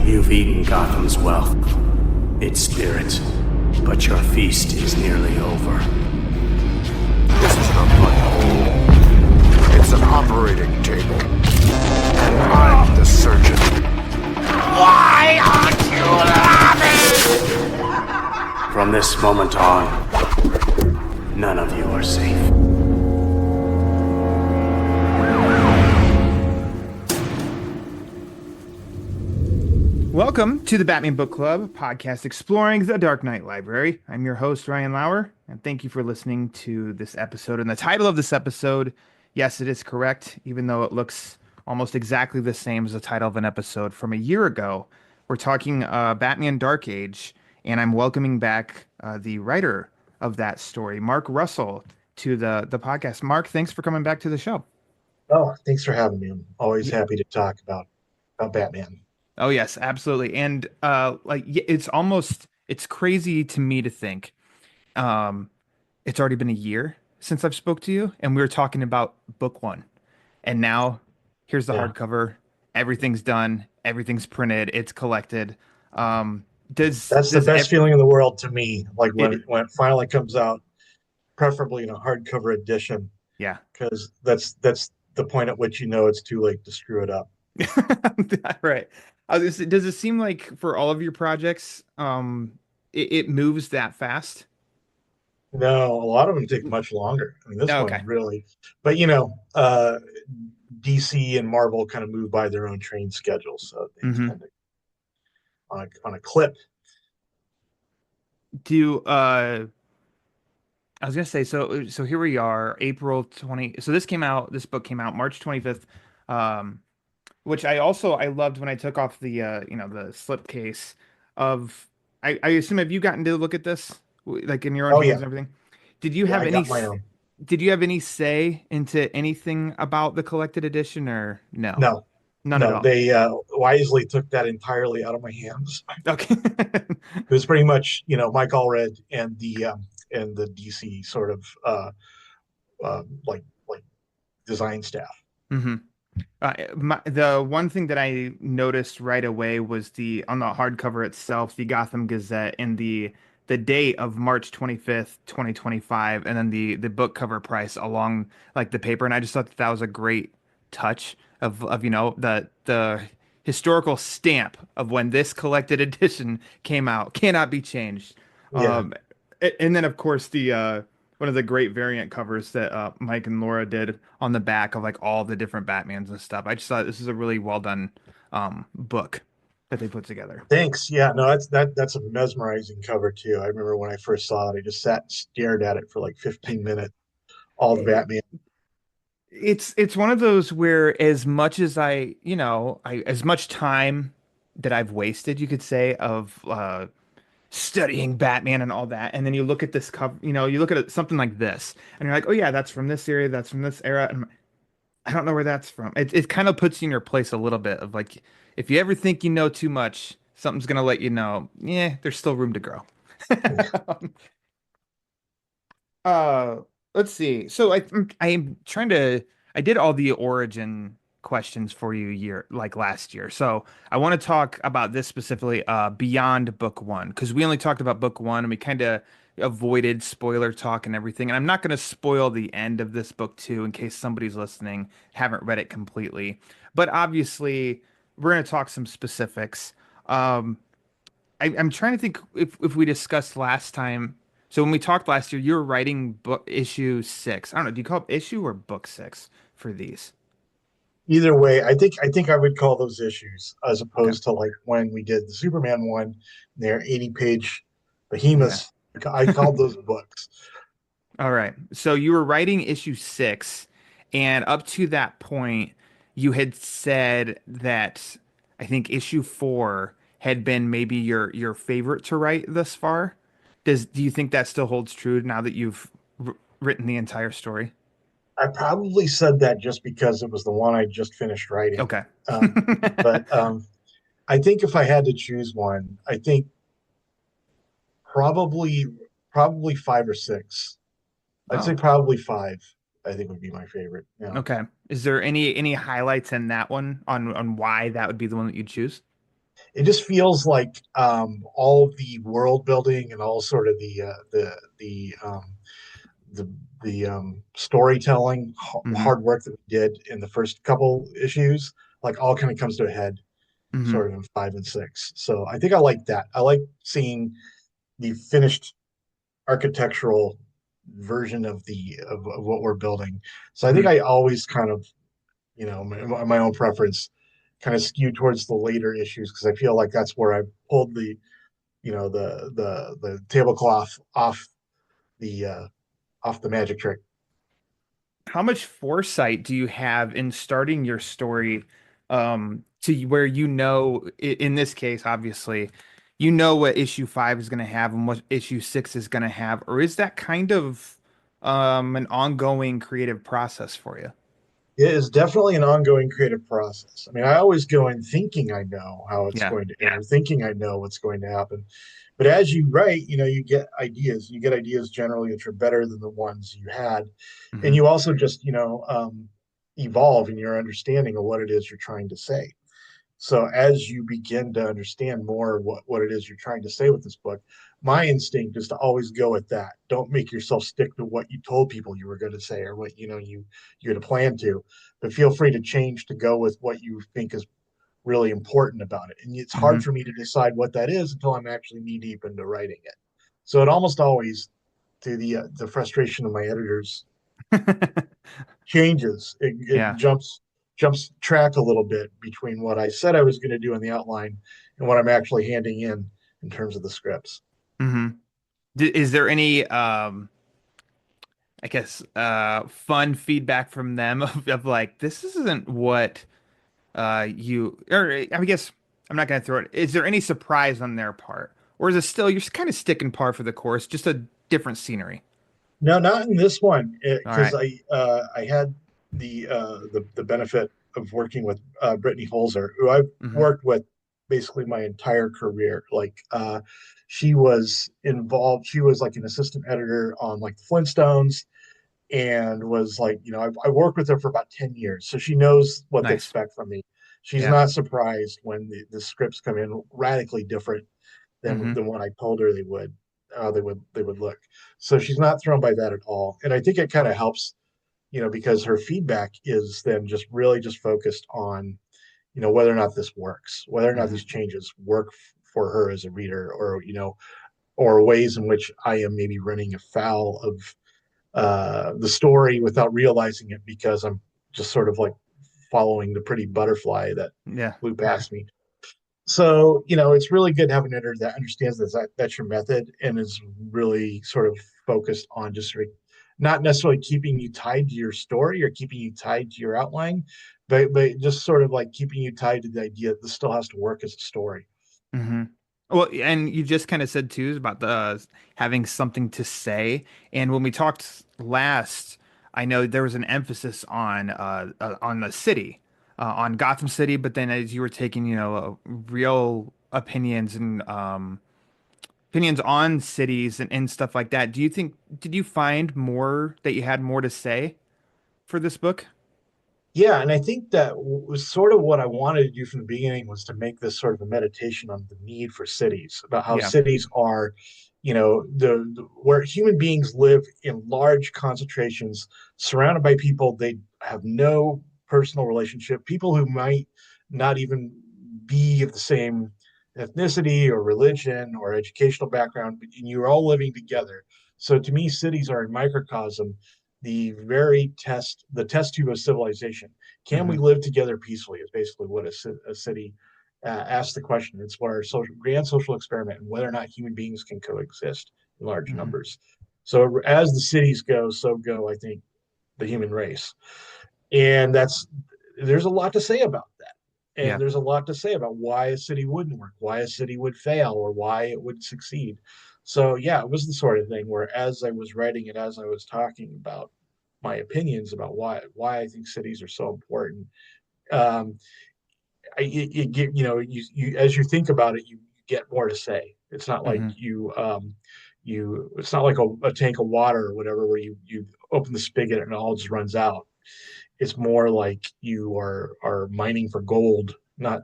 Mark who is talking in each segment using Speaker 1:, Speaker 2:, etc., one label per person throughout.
Speaker 1: You've eaten Gotham's wealth, its spirit, but your feast is nearly over.
Speaker 2: This isn't a blood hole. It's an operating table. And I'm the surgeon. Why aren't you laughing?
Speaker 1: From this moment on, none of you are safe.
Speaker 3: Welcome to the Batman Book Club, podcast exploring the Dark Knight Library. I'm your host, Ryan Lauer, and thank you for listening to this episode. And the title of this episode, yes, it is correct, even though it looks almost exactly the same as the title of an episode from a year ago. We're talking Batman Dark Age, and I'm welcoming back the writer of that story, Mark Russell, to the podcast. Mark, thanks for coming back to the show.
Speaker 4: Oh, thanks for having me. I'm always happy to talk about Batman.
Speaker 3: Oh yes, absolutely. And it's crazy to me to think it's already been a year since I've spoke to you and we were talking about book one. And now here's the hardcover. Everything's done, everything's printed, it's collected. That's
Speaker 4: the best feeling in the world to me, like when it finally comes out, preferably in a hardcover edition.
Speaker 3: Yeah.
Speaker 4: Because that's the point at which you know it's too late to screw it up.
Speaker 3: Right. Does it seem like for all of your projects, it moves that fast?
Speaker 4: No, a lot of them take much longer. I mean, this one really, but DC and Marvel kind of move by their own train schedules, so they kind of on a clip.
Speaker 3: I was gonna say, so here we are, April 20. So this book came out March 25th. Which I loved when I took off the the slipcase of I assume, have you gotten to look at this like in your own hands and everything? Did you have any say into anything about the collected edition or no? None at all.
Speaker 4: They wisely took that entirely out of my hands.
Speaker 3: Okay.
Speaker 4: It was pretty much Mike Allred and the DC sort of like design staff.
Speaker 3: Mm-hmm. The one thing that I noticed right away was on the hardcover itself, the Gotham Gazette, and the date of March 25th, 2025, and then the book cover price along like the paper. And I just thought that was a great touch of the historical stamp of when this collected edition came out cannot be changed.
Speaker 4: Yeah.
Speaker 3: And then of course the one of the great variant covers that Mike and Laura did on the back of like all the different Batmans and stuff. I just thought this is a really well done book that they put together.
Speaker 4: Thanks. Yeah, no, that's a mesmerizing cover too. I remember when I first saw it, I just sat and stared at it for like 15 minutes. All the Batman.
Speaker 3: It's one of those where as much as as much time that I've wasted, you could say, of studying Batman and all that, and then you look at this cover, you look at something like this and you're like, oh yeah, that's from this era, that's from this era, and I don't know where that's from. It kind of puts you in your place a little bit of like, if you ever think you know too much, something's gonna let you know, there's still room to grow. Let's see. So I'm trying to, I did all the origin questions for you last year. So I want to talk about this specifically beyond book one, because we only talked about book one and we kind of avoided spoiler talk and everything. And I'm not going to spoil the end of this book too, in case somebody's listening, haven't read it completely. But obviously we're going to talk some specifics. I'm trying to think if we discussed last time. So when we talked last year, you were writing book issue 6. I don't know. Do you call it issue or book 6 for these?
Speaker 4: Either way, I think I would call those issues, as opposed to like when we did the Superman one, their 80-page behemoths. Yeah. I called those books.
Speaker 3: All right. So you were writing issue 6, and up to that point, you had said that I think issue 4 had been maybe your favorite to write thus far. Do you think that still holds true now that you've written the entire story?
Speaker 4: I probably said that just because it was the one I just finished writing.
Speaker 3: Okay.
Speaker 4: But I think if I had to choose one, I think probably 5 or 6. I'd say probably 5. I think would be my favorite. Yeah.
Speaker 3: Okay. Is there any highlights in that one on why that would be the one that you'd choose?
Speaker 4: it just feels like all of the world building and all sort of the storytelling
Speaker 3: Hmm.
Speaker 4: hard work that we did in the first couple issues, like all kind of comes to a head
Speaker 3: Hmm.
Speaker 4: sort of in 5 and 6. So I think I like that. I like seeing the finished architectural version of of what we're building. So I think
Speaker 3: Hmm.
Speaker 4: I always kind of, my own preference kind of skewed towards the later issues because I feel like that's where I pulled the tablecloth the uh off the magic trick.
Speaker 3: How much foresight do you have in starting your story to where in this case, obviously, you know what issue 5 is going to have and what issue 6 is going to have, or is that kind of an ongoing creative process for you?
Speaker 4: It is definitely an ongoing creative process. I mean, I always go in thinking I know how it's
Speaker 3: Yeah.
Speaker 4: going to end, thinking I know what's going to happen. But as you write, you get ideas. You get ideas generally that are better than the ones you had. And
Speaker 3: Hmm.
Speaker 4: you also just, evolve in your understanding of what it is you're trying to say. So as you begin to understand more what it is you're trying to say with this book, my instinct is to always go with that. Don't make yourself stick to what you told people you were going to say or what you're going to plan to, but feel free to change to go with what you think is really important about it. And it's hard
Speaker 3: Hmm.
Speaker 4: for me to decide what that is until I'm actually knee deep into writing it. So it almost always, to the frustration of my editors, changes. It
Speaker 3: Yeah.
Speaker 4: jumps track a little bit between what I said I was going to do in the outline and what I'm actually handing in terms of the scripts.
Speaker 3: Hmm. Is there any I guess fun feedback from them of like this isn't what you or I guess I'm not gonna throw it. Is there any surprise on their part, or is it still you're kind of sticking par for the course, just a different scenery?
Speaker 4: No, not in this one,
Speaker 3: All
Speaker 4: because
Speaker 3: right.
Speaker 4: I had the benefit of working with Brittany Holzer, who I've
Speaker 3: Mm-hmm.
Speaker 4: worked with basically my entire career. Like she was involved. She was like an assistant editor on like the Flintstones, and was like, I worked with her for about 10 years. So she knows what to
Speaker 3: Nice.
Speaker 4: expect from me. She's
Speaker 3: Yeah.
Speaker 4: not surprised when the scripts come in radically different
Speaker 3: Mm-hmm.
Speaker 4: than what I told her they would look. So she's not thrown by that at all. And I think it kind of helps, because her feedback is then just really just focused on, whether or not this works, whether or not
Speaker 3: Mm-hmm.
Speaker 4: these changes work for her as a reader, or ways in which I am maybe running afoul of the story without realizing it because I'm just sort of like following the pretty butterfly that
Speaker 3: Yeah.
Speaker 4: flew past me. So, it's really good to have an editor that understands that's your method and is really sort of focused on just sort of not necessarily keeping you tied to your story or keeping you tied to your outline, but just sort of like keeping you tied to the idea that this still has to work as a story.
Speaker 3: Mm-hmm. Well, and you just kind of said too about the having something to say. And when we talked last, I know there was an emphasis on the city, on Gotham City. But then as you were taking, real opinions and opinions on cities and stuff like that, did you find more that you had more to say for this book?
Speaker 4: Yeah, and I think that was sort of what I wanted to do from the beginning was to make this sort of a meditation on the need for cities, about how
Speaker 3: Yeah.
Speaker 4: cities are, where human beings live in large concentrations, surrounded by people they have no personal relationship, people who might not even be of the same ethnicity or religion or educational background, but you're all living together. So to me, cities are a microcosm, the test tube of civilization. Can we
Speaker 3: Hmm.
Speaker 4: live together peacefully? Is basically what a city asks the question. It's where grand social experiment and whether or not human beings can coexist in large
Speaker 3: Hmm.
Speaker 4: numbers. So as the cities go, so go I think the human race, and there's a lot to say about that. And
Speaker 3: Yeah.
Speaker 4: there's a lot to say about why a city wouldn't work, why a city would fail, or why it would succeed. So yeah, it was the sort of thing where as I was writing it, as I was talking about my opinions about why I think cities are so important, um, it get you as you think about it, you get more to say. It's not like
Speaker 3: Hmm.
Speaker 4: it's not like a tank of water or whatever where you open the spigot and it all just runs out. It's more like you are mining for gold not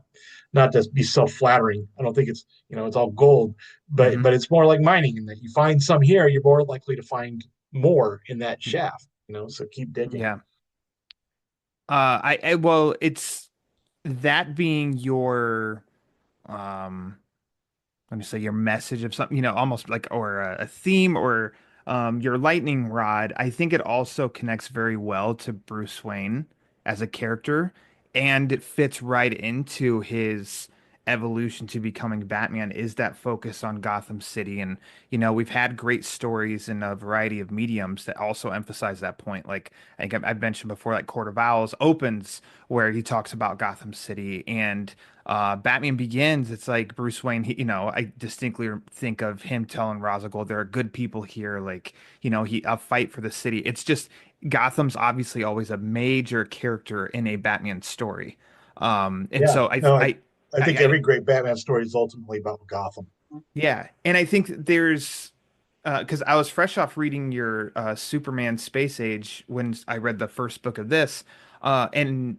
Speaker 4: not to be self-flattering. I don't think it's, it's all gold, but
Speaker 3: Hmm.
Speaker 4: it's more like mining in that you find some here, you're more likely to find more in that shaft, so keep digging.
Speaker 3: Yeah. Well, it's that being your, um, let me say your message of something, almost like, or a theme, or your lightning rod. I think it also connects very well to Bruce Wayne as a character, and it fits right into his evolution to becoming Batman, is that focus on Gotham City. And we've had great stories in a variety of mediums that also emphasize that point. Like I think I've mentioned before, like Court of Owls opens where he talks about Gotham City, and Batman Begins, it's like Bruce Wayne, I distinctly think of him telling Ra's al Ghul, there are good people here, like, a fight for the city. It's just Gotham's obviously always a major character in a Batman story. And
Speaker 4: Yeah,
Speaker 3: so
Speaker 4: no, I think
Speaker 3: I
Speaker 4: every great Batman story is ultimately about Gotham.
Speaker 3: yeah, and I think there's because I was fresh off reading your Superman Space Age when I read the first book of this, and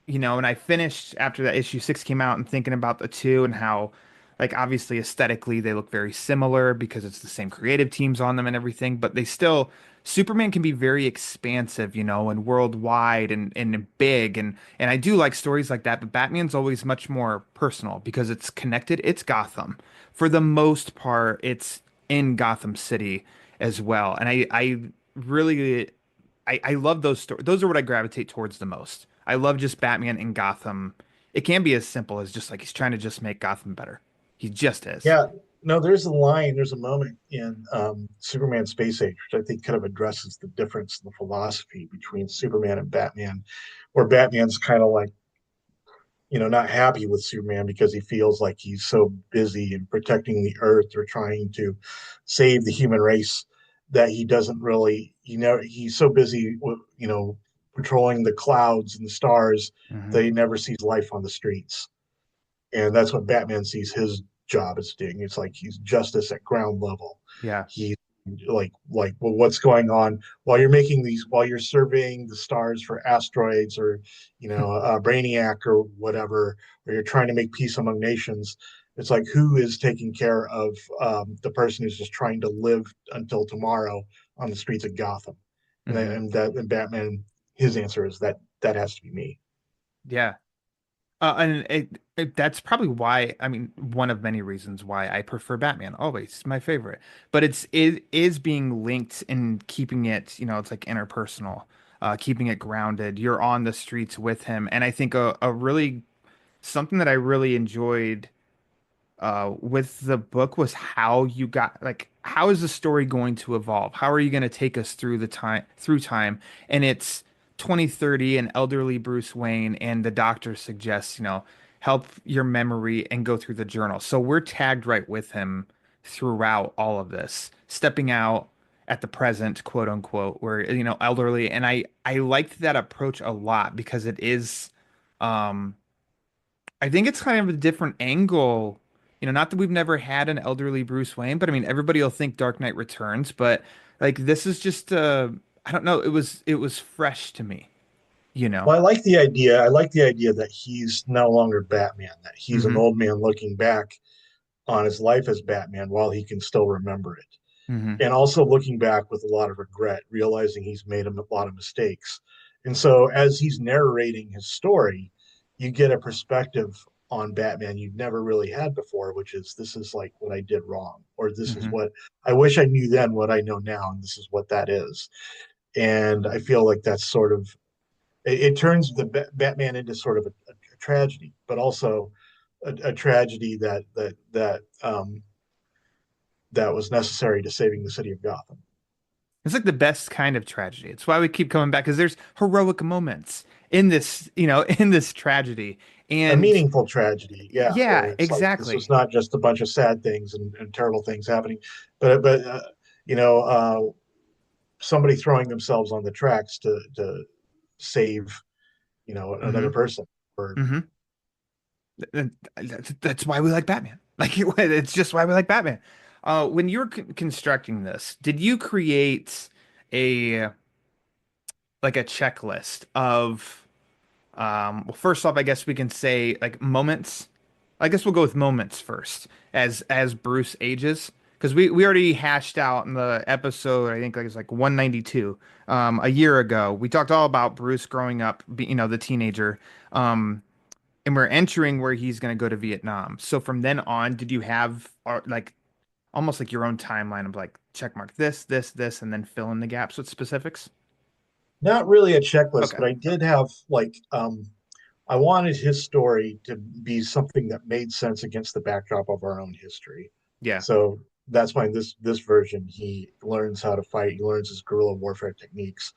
Speaker 3: and I finished after that issue 6 came out and thinking about the two and how, like, obviously aesthetically they look very similar because it's the same creative teams on them and everything, but they still Superman can be very expansive, and worldwide and big, and I do like stories like that, but Batman's always much more personal because it's connected. It's Gotham for the most part, it's in Gotham City as well. And I really I love those stories. Those are what I gravitate towards the most. I love just Batman in Gotham. It can be as simple as just like he's trying to just make Gotham better. He just is.
Speaker 4: Yeah, no, there's a moment in Superman Space Age, which I think kind of addresses the difference in the philosophy between Superman and Batman, where Batman's kind of like, not happy with Superman because he feels like he's so busy in protecting the Earth or trying to save the human race that he doesn't really, he's so busy with, patrolling the clouds and the stars
Speaker 3: Hmm.
Speaker 4: that he never sees life on the streets. And that's what Batman sees his job as doing. It's like he's justice at ground level.
Speaker 3: Yeah.
Speaker 4: He's like well, what's going on while you're making these, while you're surveying the stars for asteroids, or Brainiac or whatever, or you're trying to make peace among nations. It's like, who is taking care of the person who's just trying to live until tomorrow on the streets of Gotham?
Speaker 3: Hmm.
Speaker 4: And Batman, his answer is that has to be me.
Speaker 3: Yeah. And that's probably why, I mean, one of many reasons why I prefer Batman. Always my favorite. But it is being linked and keeping it, it's like interpersonal, keeping it grounded. You're on the streets with him. And I think a really something that I really enjoyed with the book was how you got, like, how is the story going to evolve? How are you going to take us through time? And it's 2030 and elderly Bruce Wayne, and the doctor suggests, help your memory and go through the journal. So we're tagged right with him throughout all of this, stepping out at the present, quote unquote, where, elderly. And I liked that approach a lot because it is, um, I think it's kind of a different angle. Not that we've never had an elderly Bruce Wayne, but I mean, everybody will think Dark Knight Returns, but like this is just I don't know, it was fresh to me, you know.
Speaker 4: Well, I like the idea. I like the idea that he's no longer Batman, that he's an
Speaker 3: Hmm.
Speaker 4: old man looking back on his life as Batman while he can still remember it.
Speaker 3: Hmm.
Speaker 4: And also looking back with a lot of regret, realizing he's made a lot of mistakes. And so as he's narrating his story, you get a perspective on Batman you've never really had before, which is, this is like what I did wrong, or this is
Speaker 3: Hmm.
Speaker 4: what I wish I knew then, what I know now, and this is what that is. And I feel like that's sort of, it turns the Batman into sort of a tragedy, but also a tragedy that was necessary to saving the city of Gotham.
Speaker 3: It's like the best kind of tragedy. It's why we keep coming back because there's heroic moments in this, in this tragedy.
Speaker 4: A
Speaker 3: And
Speaker 4: meaningful tragedy, yeah, where
Speaker 3: yeah,
Speaker 4: it's like this was
Speaker 3: exactly.
Speaker 4: not just a bunch of sad things and terrible things happening, but you know, somebody throwing themselves on the tracks to save another
Speaker 3: Hmm.
Speaker 4: person. Or
Speaker 3: Hmm. That's why we like Batman. Like it's just why we like Batman. When you were constructing this, did you create a like a checklist of Well, first off, I guess we can say like moments. I guess we'll go with moments first, as Bruce ages, because we already hashed out in the episode. I think like it's like 192, a year ago. We talked all about Bruce growing up, the teenager, and we're entering where he's going to go to Vietnam. So from then on, did you have like almost like your own timeline of like check mark this, this, this, and then fill in the gaps with specifics?
Speaker 4: Not really a checklist,
Speaker 3: Okay.
Speaker 4: but I did have I wanted his story to be something that made sense against the backdrop of our own history.
Speaker 3: Yeah.
Speaker 4: So that's why in this version he learns how to fight. He learns his guerrilla warfare techniques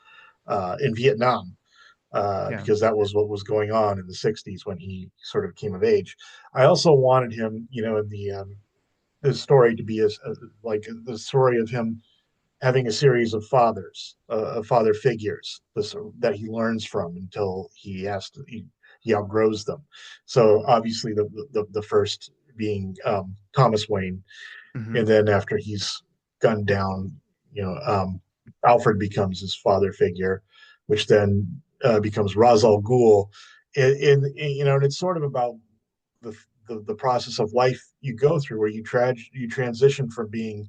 Speaker 4: in Vietnam
Speaker 3: Yeah.
Speaker 4: because that was what was going on in the '60s when he sort of came of age. I also wanted him, in the story to be like the story of him having a series of father figures that he learns from until he outgrows them. So obviously the first being Thomas Wayne,
Speaker 3: Hmm.
Speaker 4: and then after he's gunned down, Alfred becomes his father figure, which then becomes Ra's al Ghul, and it's sort of about the, the process of life you go through where you transition from being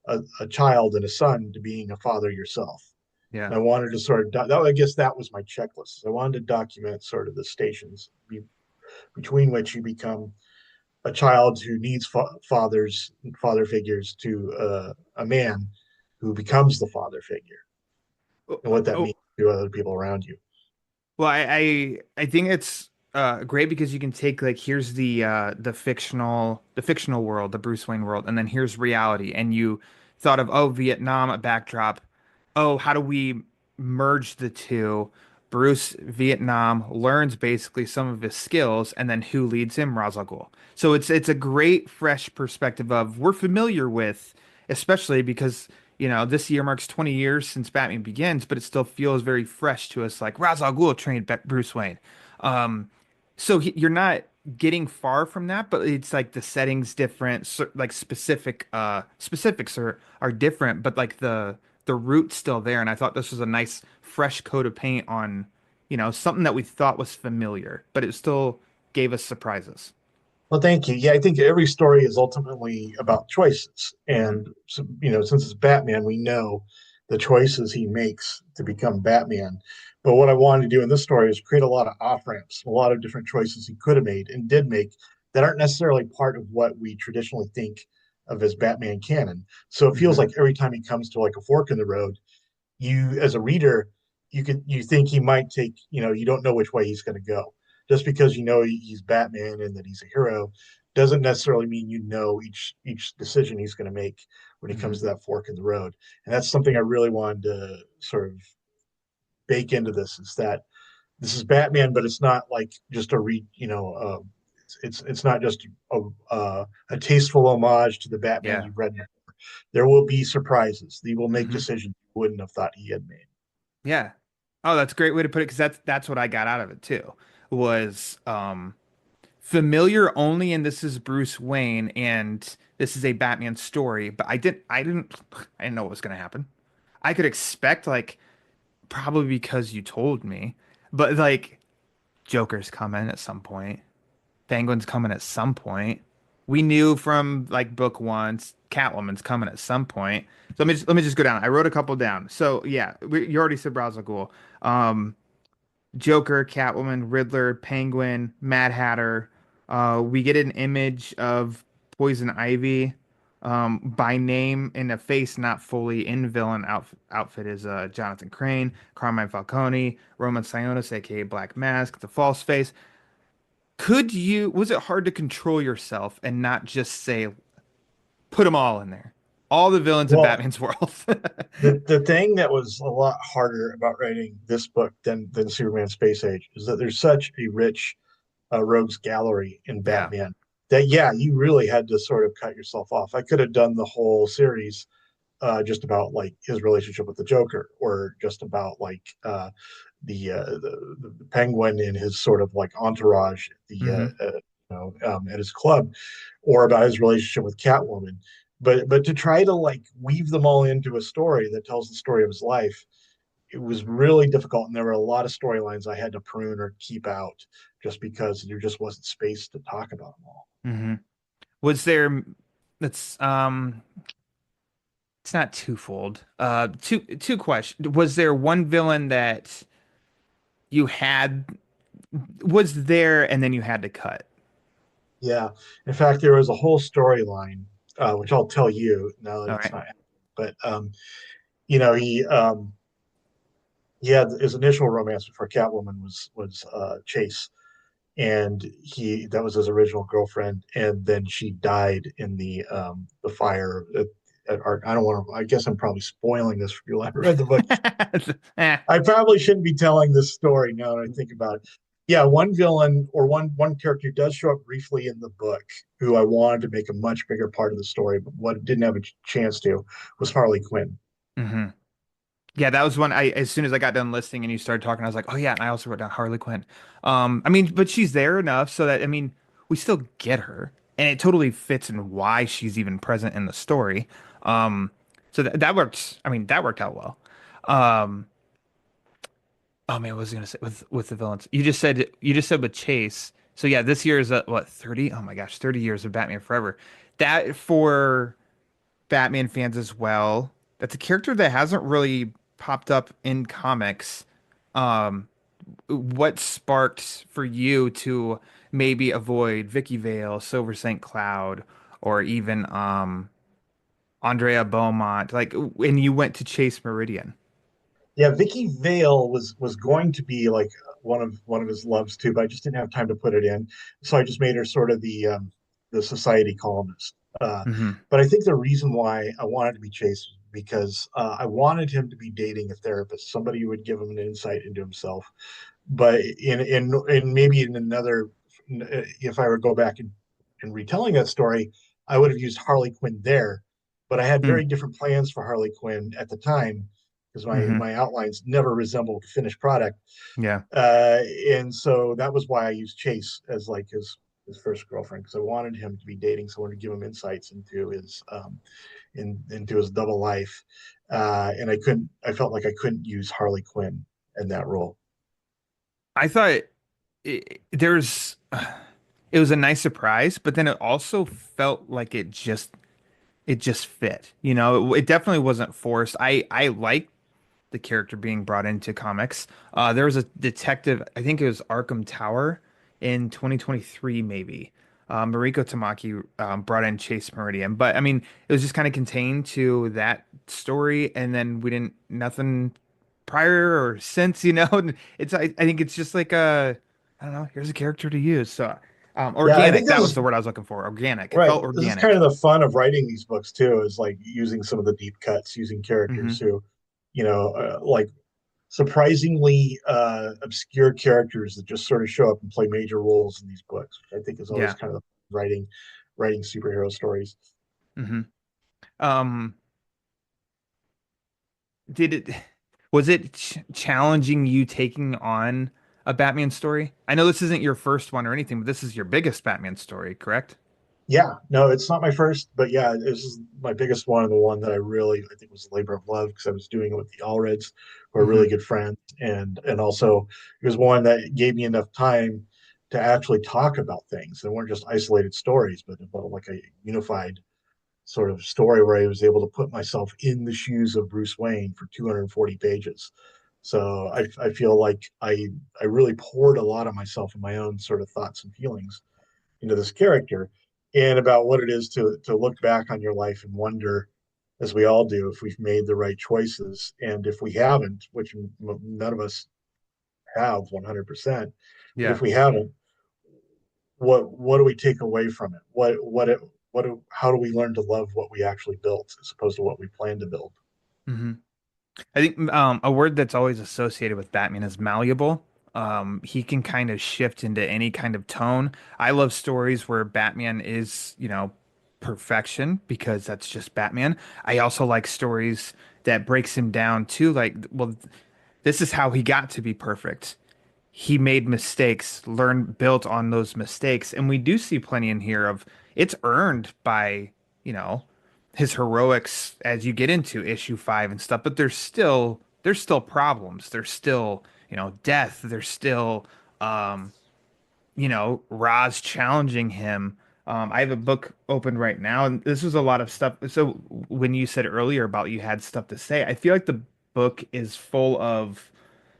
Speaker 4: a child and a son to being a father yourself.
Speaker 3: Yeah.
Speaker 4: And I wanted to sort of, I guess that was my checklist. I wanted to document sort of the stations between which you become a child who needs father figures to a man who becomes the father figure,
Speaker 3: Oh,
Speaker 4: and what that
Speaker 3: oh,
Speaker 4: means to other people around you.
Speaker 3: well, I think it's great because you can take like here's the fictional world, the Bruce Wayne world, and then here's reality, and you thought of Vietnam, a backdrop. Oh, how do we merge the two? Bruce Vietnam learns basically some of his skills, and then who leads him? Ra's al Ghul. So it's a great fresh perspective of we're familiar with, especially because this year marks 20 years since Batman Begins, but it still feels very fresh to us. Like Ra's al Ghul trained Bruce Wayne. Um, so you're not getting far from that, but it's like the settings different, like specifics are different, but like the root's still there. And I thought this was a nice fresh coat of paint on, something that we thought was familiar, but it still gave us surprises.
Speaker 4: Well, thank you. Yeah, I think every story is ultimately about choices.
Speaker 3: Hmm.
Speaker 4: And, so, since it's Batman, we know the choices he makes to become Batman. But what I wanted to do in this story is create a lot of off ramps, a lot of different choices he could have made and did make that aren't necessarily part of what we traditionally think of as Batman canon. So it feels
Speaker 3: Hmm.
Speaker 4: like every time he comes to like a fork in the road, you as a reader, you think he might take, you don't know which way he's going to go. Just because he's Batman and that he's a hero doesn't necessarily mean each decision he's going to make when he
Speaker 3: Hmm.
Speaker 4: comes to that fork in the road. And that's something I really wanted to sort of bake into this, is that this is Batman, but it's not like just it's not just a tasteful homage to the Batman
Speaker 3: Yeah.
Speaker 4: you've read. There will be surprises. He will make
Speaker 3: Hmm.
Speaker 4: decisions you wouldn't have thought he had made.
Speaker 3: Yeah. Oh, that's a great way to put it because that's what I got out of it too. Was familiar only, and this is Bruce Wayne, and this is a Batman story, but I didn't know what was gonna happen. I could expect like probably because you told me, but like Joker's coming at some point. Penguin's coming at some point. We knew from like book one, Catwoman's coming at some point. So let me just go down. I wrote a couple down. So yeah, you already said Ra's al Ghul. Um, Joker, Catwoman, Riddler, Penguin, Mad Hatter. We get an image of Poison Ivy, by name in a face, not fully in villain outfit is Jonathan Crane, Carmine Falcone, Roman Sionis, aka Black Mask, the False Face. Was it hard to control yourself and not just say, put them all in there? All the villains in
Speaker 4: Well,
Speaker 3: Batman's world.
Speaker 4: the thing that was a lot harder about writing this book than Superman Space Age is that there's such a rich rogues gallery in
Speaker 3: Yeah.
Speaker 4: Batman that, yeah, you really had to sort of cut yourself off. I could have done the whole series just about like his relationship with the Joker, or just about like the Penguin and his sort of like entourage at
Speaker 3: Hmm.
Speaker 4: at his club, or about his relationship with Catwoman. But to try to like weave them all into a story that tells the story of his life, it was really difficult, and there were a lot of storylines I had to prune or keep out just because there just wasn't space to talk about them all.
Speaker 3: Hmm. Was there, that's, it's not twofold. Two questions. Was there one villain that you had, was there and then you had to cut?
Speaker 4: Yeah, in fact, there was a whole storyline, which I'll tell you now that
Speaker 3: All
Speaker 4: it's
Speaker 3: right.
Speaker 4: not. But you know, he had his initial romance before Catwoman was Chase, and he that was his original girlfriend, and then she died in the fire at Ark. I don't want to. I guess I'm probably spoiling this for people who haven't read the book.
Speaker 3: Eh,
Speaker 4: I probably shouldn't be telling this story now that I think about it. Yeah, one villain or one character does show up briefly in the book who I wanted to make a much bigger part of the story, but what didn't have a chance to was Harley Quinn.
Speaker 3: mhm. Yeah, that was one I as soon as I got done listening and you started talking, I was like, oh yeah, and I also wrote down Harley Quinn. I mean, but she's there enough so that I mean, we still get her, and it totally fits in why she's even present in the story. So that worked. I mean, that worked out well. Um, oh man, what was I gonna say with the villains? You just said with Chase. So yeah, this year is what 30? Oh my gosh, 30 years of Batman Forever. That for Batman fans as well. That's a character that hasn't really popped up in comics. Um, what sparked for you to maybe avoid Vicky Vale, Silver St. Cloud, or even Andrea Beaumont, like when you went to Chase Meridian?
Speaker 4: Yeah, Vicky Vale was going to be like one of his loves too, but I just didn't have time to put it in. So I just made her sort of the society columnist.
Speaker 3: Hmm.
Speaker 4: But I think the reason why I wanted to be Chase was because I wanted him to be dating a therapist, somebody who would give him an insight into himself. But in maybe in another, if I were to go back and retelling that story, I would have used Harley Quinn there. But I had very different plans for Harley Quinn at the time because my
Speaker 3: Mm-hmm.
Speaker 4: my outlines never resembled the finished product.
Speaker 3: Yeah.
Speaker 4: And so that was why I used Chase as like his first girlfriend because I wanted him to be dating someone to give him insights into into his double life. And I felt like I couldn't use Harley Quinn in that role.
Speaker 3: I thought there's it was a nice surprise, but then it also felt like it just fit. It definitely wasn't forced. I like the character being brought into comics. There was a detective, I think it was Arkham Tower in 2023, maybe. Mariko Tamaki brought in Chase Meridian, but I mean, it was just kind of contained to that story, and then we didn't nothing prior or since. I think it's just like I don't know. Here's a character to use. So,
Speaker 4: Yeah, I think
Speaker 3: organic.
Speaker 4: this
Speaker 3: That was
Speaker 4: is
Speaker 3: the word I was looking for. Organic. It
Speaker 4: right.
Speaker 3: felt
Speaker 4: This is kind
Speaker 3: organic.
Speaker 4: of the fun of writing these books too, is like using some of the deep cuts, using
Speaker 3: Hmm.
Speaker 4: characters who, like surprisingly obscure characters that just sort of show up and play major roles in these books, which I think is always
Speaker 3: Yeah.
Speaker 4: kind of writing superhero stories.
Speaker 3: Hmm. Um, did it was it challenging you taking on a Batman story? I know this isn't your first one or anything, but this is your biggest Batman story, correct?
Speaker 4: Yeah, no, it's not my first, but yeah, this is my biggest one and the one that I think was a labor of love because I was doing it with the Allreds, who are
Speaker 3: Hmm.
Speaker 4: really good friends, and also it was one that gave me enough time to actually talk about things. They weren't just isolated stories, but about like a unified sort of story where I was able to put myself in the shoes of Bruce Wayne for 240 pages. So I feel like I really poured a lot of myself and my own sort of thoughts and feelings into this character and about what it is to look back on your life and wonder, as we all do, if we've made the right choices, and if we haven't, which none of us have 100%, but
Speaker 3: Yeah.
Speaker 4: if we haven't, what do we take away from it? How do we learn to love what we actually built as opposed to what we plan to build?
Speaker 3: Hmm. I think a word that's always associated with Batman is malleable. He can kind of shift into any kind of tone. I love stories where Batman is, perfection because that's just Batman. I also like stories that breaks him down too, like, well, this is how he got to be perfect. He made mistakes, learned, built on those mistakes, and we do see plenty in here of it's earned by, you know, his heroics as you get into issue 5 and stuff, but there's still there's still problems. There's still, death. There's still, um, Roz challenging him. I have a book open right now, and this was a lot of stuff. So when you said earlier about you had stuff to say, I feel like the book is full of,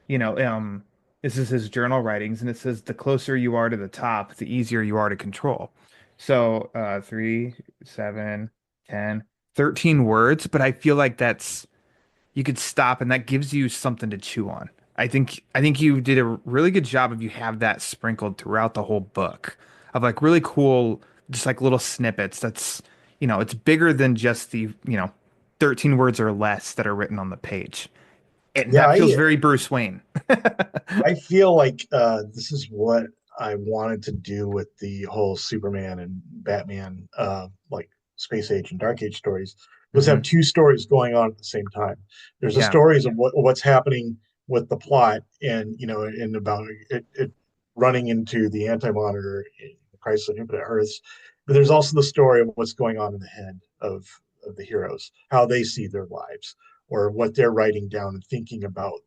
Speaker 3: you know, um, this is his journal writings, and it says the closer you are to the top, the easier you are to control. So 3, 7, 10, 13 words, but I feel like that's you could stop and that gives you something to chew on. I think you did a really good job of you have that sprinkled throughout the whole book of like really cool, just like little snippets. It's bigger than just the, 13 words or less that are written on the page. And
Speaker 4: Yeah,
Speaker 3: that feels very Bruce Wayne.
Speaker 4: I feel like this is what I wanted to do with the whole Superman and Batman, like Space Age and Dark Age stories, was have
Speaker 3: Hmm.
Speaker 4: two stories going on at the same time. There's the
Speaker 3: Yeah.
Speaker 4: stories of what's happening with the plot, and and about it running into the Anti-Monitor, in Crisis on Infinite Earths. But there's also the story of what's going on in the head of the heroes, how they see their lives, or what they're writing down and thinking about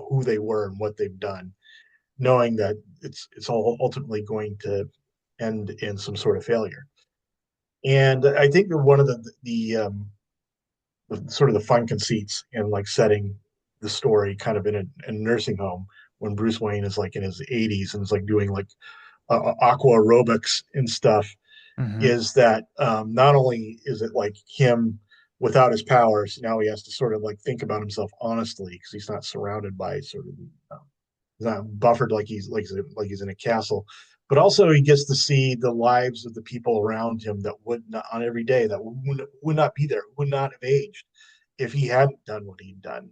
Speaker 4: who they were and what they've done, knowing that it's all ultimately going to end in some sort of failure. And I think that one of the sort of the fun conceits in like setting the story kind of in a nursing home when Bruce Wayne is like in his 80s and is like doing like aqua aerobics and stuff
Speaker 3: Hmm.
Speaker 4: is that not only is it like him without his powers, now he has to sort of like think about himself honestly because he's not surrounded by sort of he's not buffered like he's in a castle, but also he gets to see the lives of the people around him that would not on every day that would not be there, would not have aged if he hadn't done what he'd done.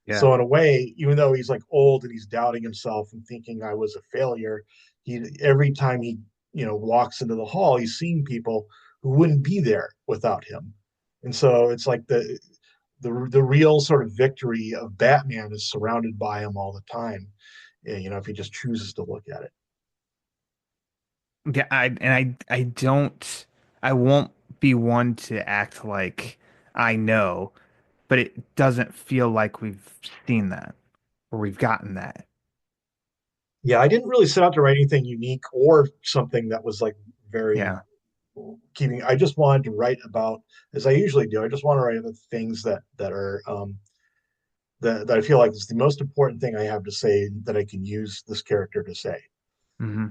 Speaker 3: Yeah.
Speaker 4: So in a way, even though he's like old and he's doubting himself and thinking I was a failure, he every time he walks into the hall, he's seeing people who wouldn't be there without him, and so it's like the real sort of victory of Batman is surrounded by him all the time. If he just chooses to look at it.
Speaker 3: Yeah, I don't I won't be one to act like I know, but it doesn't feel like we've seen that or we've gotten that.
Speaker 4: Yeah, I didn't really set out to write anything unique or something that was like very
Speaker 3: Yeah.
Speaker 4: keeping. I just wanted to write about, as I usually do. I just want to write about things that are that I feel like is the most important thing I have to say that I can use this character to say.
Speaker 3: Hmm.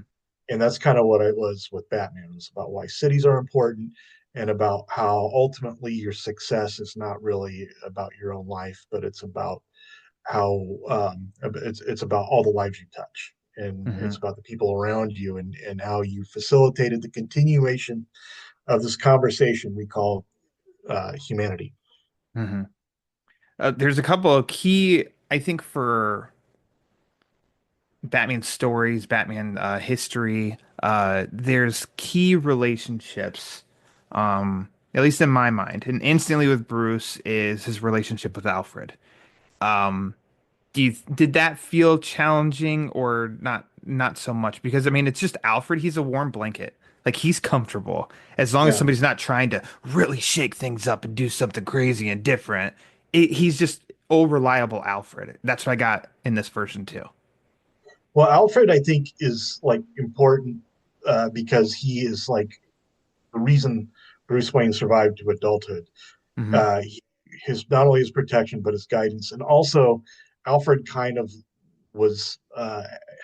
Speaker 4: And that's kind of what it was with Batman. It's about why cities are important and about how ultimately your success is not really about your own life, but it's about how it's about all the lives you touch, and it's
Speaker 3: Hmm.
Speaker 4: about the people around you, and how you facilitated the continuation of this conversation we call humanity.
Speaker 3: Hmm. There's a couple of key, I think, for Batman stories, Batman history. There's key relationships, at least in my mind, and instantly with Bruce is his relationship with Alfred. Um, did that feel challenging or not so much? Because I mean, it's just Alfred. He's a warm blanket. Like he's comfortable as long as
Speaker 4: Yeah.
Speaker 3: somebody's not trying to really shake things up and do something crazy and different. He's just old reliable Alfred. That's what I got in this version too.
Speaker 4: Well, Alfred, I think, is like important because he is like the reason Bruce Wayne survived to adulthood.
Speaker 3: Hmm.
Speaker 4: Uh, his not only his protection but his guidance, and also Alfred kind of was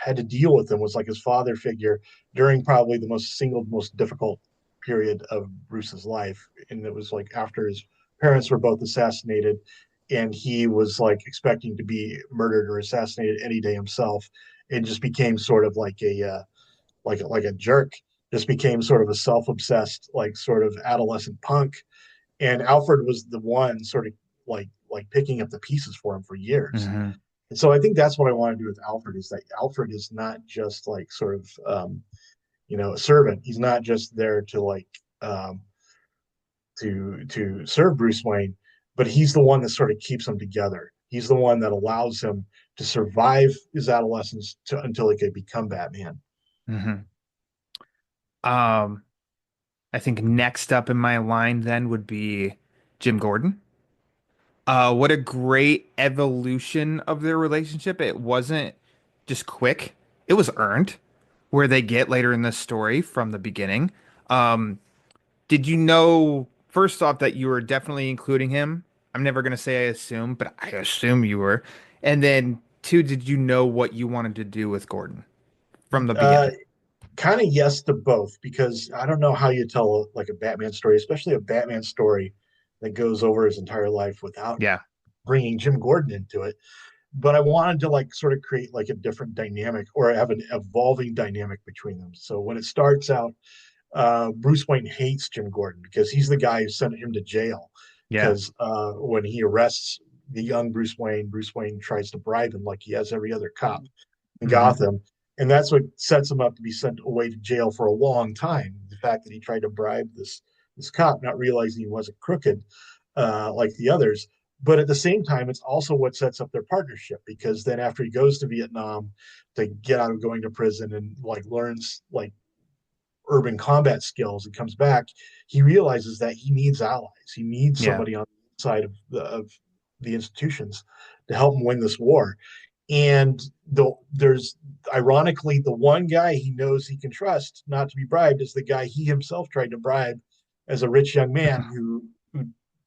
Speaker 4: had to deal with him, was like his father figure during probably the most difficult period of Bruce's life, and it was like after his parents were both assassinated, and he was like expecting to be murdered or assassinated any day himself, and just became sort of like a jerk, just became sort of a self-obsessed like sort of adolescent punk, and Alfred was the one sort of like picking up the pieces for him for years.
Speaker 3: Hmm.
Speaker 4: And so I think that's what I want to do with Alfred is that Alfred is not just like sort of a servant. He's not just there to like to serve Bruce Wayne, but he's the one that sort of keeps them together. He's the one that allows him to survive his adolescence until he could become Batman.
Speaker 3: Hmm. Um, I think next up in my line then would be Jim Gordon. What a great evolution of their relationship. It wasn't just quick, it was earned, where they get later in the story from the beginning. Um, did you know, first off, that you were definitely including him? I'm never going to say I assume, but I assume you were. And then, two, did you know what you wanted to do with Gordon from the
Speaker 4: Uh,
Speaker 3: beginning?
Speaker 4: Kind of yes to both, because I don't know how you tell like a Batman story, especially a Batman story that goes over his entire life without
Speaker 3: Yeah.
Speaker 4: bringing Jim Gordon into it. But I wanted to like sort of create like a different dynamic or have an evolving dynamic between them. So when it starts out, Bruce Wayne hates Jim Gordon because he's the guy who sent him to jail.
Speaker 3: Yeah.
Speaker 4: Because when he arrests the young Bruce Wayne tries to bribe him like he has every other cop in
Speaker 3: Hmm.
Speaker 4: Gotham. And that's what sets him up to be sent away to jail for a long time. The fact that he tried to bribe this cop, not realizing he wasn't crooked like the others. But at the same time, it's also what sets up their partnership, because then after he goes to Vietnam to get out of going to prison and like learns like urban combat skills and comes back, he realizes that he needs allies. He needs
Speaker 3: Yeah.
Speaker 4: somebody on the side of the institutions to help him win this war. And there's ironically the one guy he knows he can trust not to be bribed is the guy he himself tried to bribe as a rich young man who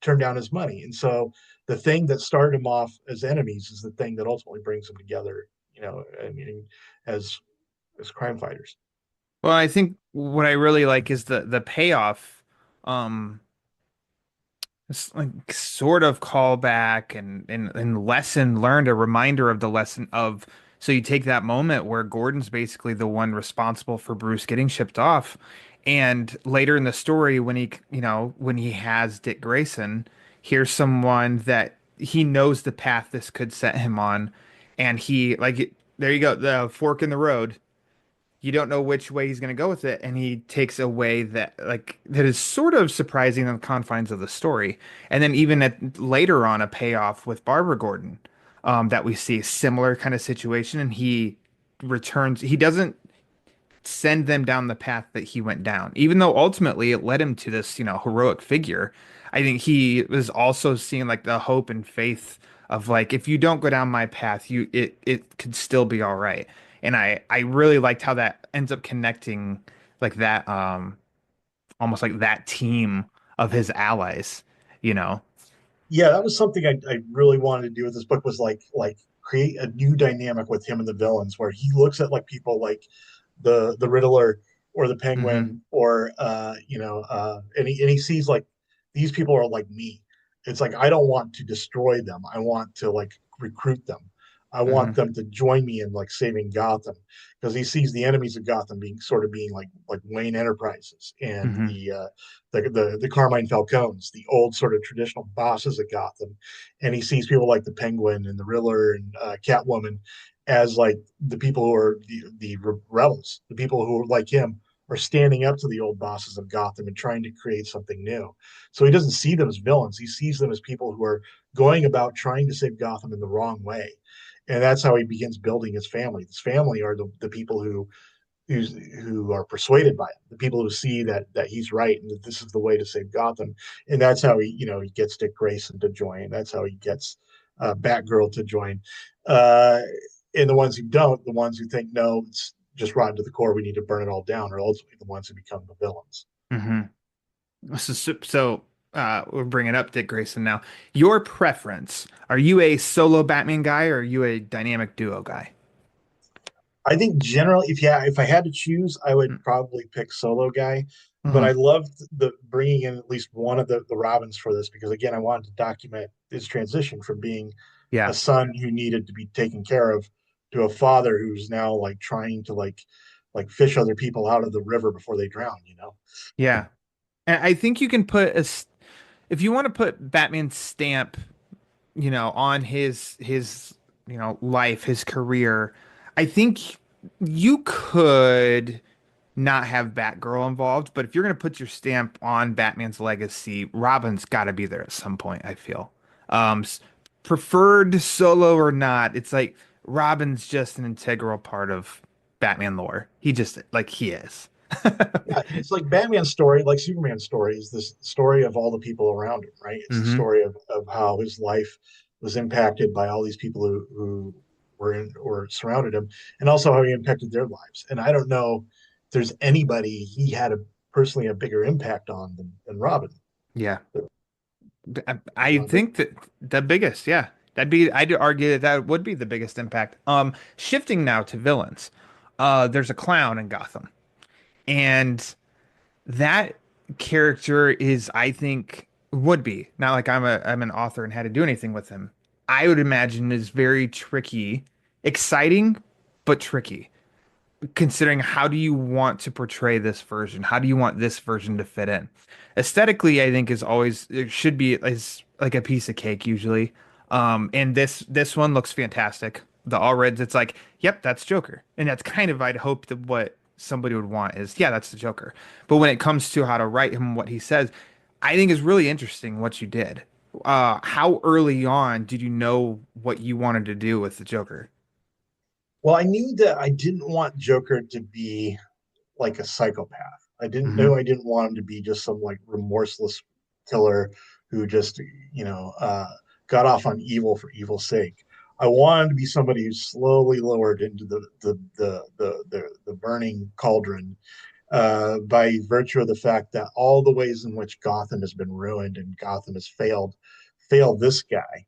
Speaker 4: turned down his money. And so the thing that started him off as enemies is the thing that ultimately brings them together. You know, I mean, as as crime fighters.
Speaker 3: Well, I think what I really like is the payoff. Um, It's like sort of callback and lesson learned, a reminder of the lesson of, so you take that moment where Gordon's basically the one responsible for Bruce getting shipped off. And later in the story, when when he has Dick Grayson, here's someone that he knows the path this could set him on. And there you go, the fork in the road. You don't know which way he's going to go with it, and he takes a way that is sort of surprising in the confines of the story. And then even at later on, a payoff with Barbara Gordon, that we see similar kind of situation, and he returns. He doesn't send them down the path that he went down, even though ultimately it led him to this heroic figure. I think he was also seeing like the hope and faith of like, if you don't go down my path, it could still be all right. And I really liked how that ends up connecting, like that almost like that team of his allies, you know.
Speaker 4: Yeah, that was something I really wanted to do with this book, was like create a new dynamic with him and the villains, where he looks at like people like the Riddler or the
Speaker 3: Hmm.
Speaker 4: Penguin or and he sees like these people are like me. It's like I don't want to destroy them. I want to like recruit them. I want
Speaker 3: Hmm.
Speaker 4: them to join me in like saving Gotham, because he sees the enemies of Gotham being sort of being like Wayne Enterprises and
Speaker 3: Hmm.
Speaker 4: the Carmine Falcones, the old sort of traditional bosses of Gotham, and he sees people like the Penguin and the Riddler and Catwoman as like the people who are the rebels, the people who are like him are standing up to the old bosses of Gotham and trying to create something new. So he doesn't see them as villains. He sees them as people who are going about trying to save Gotham in the wrong way. And that's how he begins building his family. His family are the people who are persuaded by him, the people who see that he's right and that this is the way to save Gotham. And that's how he gets Dick Grayson to join. That's how he gets Batgirl to join. Uh, and the ones who don't, the ones who think no, it's just rotten to the core, we need to burn it all down, are ultimately the ones who become the villains.
Speaker 3: Hmm. So, we're bringing up Dick Grayson now. Your preference, are you a solo Batman guy or are you a dynamic duo guy?
Speaker 4: I think generally, if I had to choose, I would probably pick Solo Guy. But I
Speaker 3: Mm-hmm.
Speaker 4: loved the bringing in at least one of the Robins for this, because again, I wanted to document his transition from being a
Speaker 3: Yeah.
Speaker 4: son who needed to be taken care of to a father who's now like trying to like fish other people out of the river before they drown.
Speaker 3: Yeah. And I think you can if you want to put Batman's stamp, on his life, his career, I think you could not have Batgirl involved, but if you're going to put your stamp on Batman's legacy, Robin's got to be there at some point, I feel. Um, s- Preferred solo or not, it's like Robin's just an integral part of Batman lore. He just like he is.
Speaker 4: Yeah, it's like Batman's story, like Superman's story, is this story of all the people around him, right? It's the
Speaker 3: Hmm.
Speaker 4: story of how his life was impacted by all these people who were in or surrounded him, and also how he impacted their lives. And I don't know if there's anybody he had a personally a bigger impact on than Robin.
Speaker 3: Yeah.
Speaker 4: You
Speaker 3: I
Speaker 4: know, the,
Speaker 3: think that the biggest, yeah, I'd argue that that would be the biggest impact. Shifting now to villains. There's a clown in Gotham, and that character is, I think, would be not like I'm an author and had to do anything with him. I would imagine is very tricky, exciting, but tricky. Considering how do you want to portray this version? How do you want this version to fit in? Aesthetically, I think is always it should be is like a piece of cake usually. And this one looks fantastic. The all reds, it's like, yep, that's Joker. And that's kind of I'd hope that what somebody would want is, yeah, that's the Joker. But when it comes to how to write him, what he says, I think is really interesting what you did. How early on did you know what you wanted to do with the Joker?
Speaker 4: well, I knew that I didn't want Joker to be like a psychopath. I didn't
Speaker 3: Hmm.
Speaker 4: know I didn't want him to be just some like remorseless killer who just got off on evil for evil's sake. I wanted to be somebody who's slowly lowered into the burning cauldron by virtue of the fact that all the ways in which Gotham has been ruined and Gotham has failed this guy,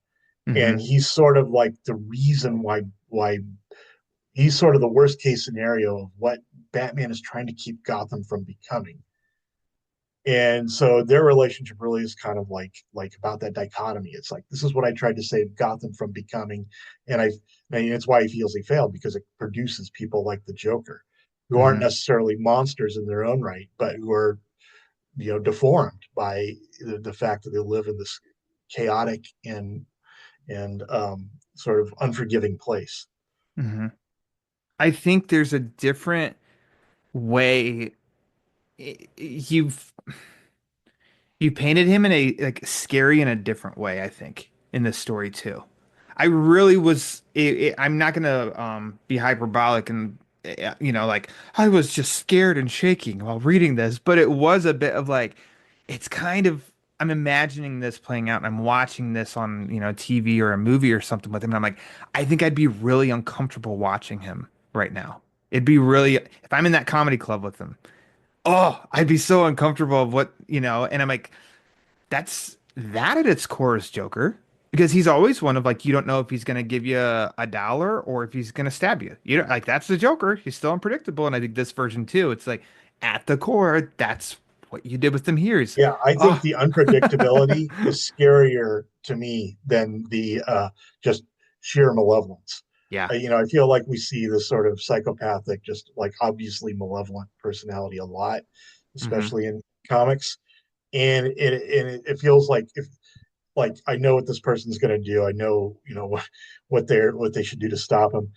Speaker 4: and
Speaker 3: Hmm.
Speaker 4: he's sort of like the reason why he's sort of the worst case scenario of what Batman is trying to keep Gotham from becoming. And so their relationship really is kind of like about that dichotomy. It's like this is what I tried to save Gotham from becoming, and it's why he feels he failed because it produces people like the Joker, who aren't
Speaker 3: Hmm.
Speaker 4: necessarily monsters in their own right, but who are deformed by the fact that they live in this chaotic and sort of unforgiving place.
Speaker 3: Hmm. I think there's a different way you've you painted him in a like scary in a different way, I think, in this story too. I really was I'm not gonna be hyperbolic and like I was just scared and shaking while reading this, but it was a bit of like it's kind of I'm imagining this playing out and I'm watching this on, TV or a movie or something with him and I'm like I think I'd be really uncomfortable watching him right now. It'd be really if I'm in that comedy club with him. Oh, I'd be so uncomfortable of and I'm like, that's that at its core is Joker. Because he's always one of like you don't know if he's gonna give you a dollar or if he's gonna stab you. You know, like that's the Joker. He's still unpredictable, and I think this version too. It's like at the core, that's what you did with him here. He's
Speaker 4: Yeah, I think
Speaker 3: oh
Speaker 4: the unpredictability is scarier to me than the just sheer malevolence.
Speaker 3: yeah.
Speaker 4: I feel like we see this sort of psychopathic, just like obviously malevolent personality a lot,
Speaker 3: Hmm.
Speaker 4: especially in comics, and it feels like if like I know what this person's going to do. I know what they should do to stop him.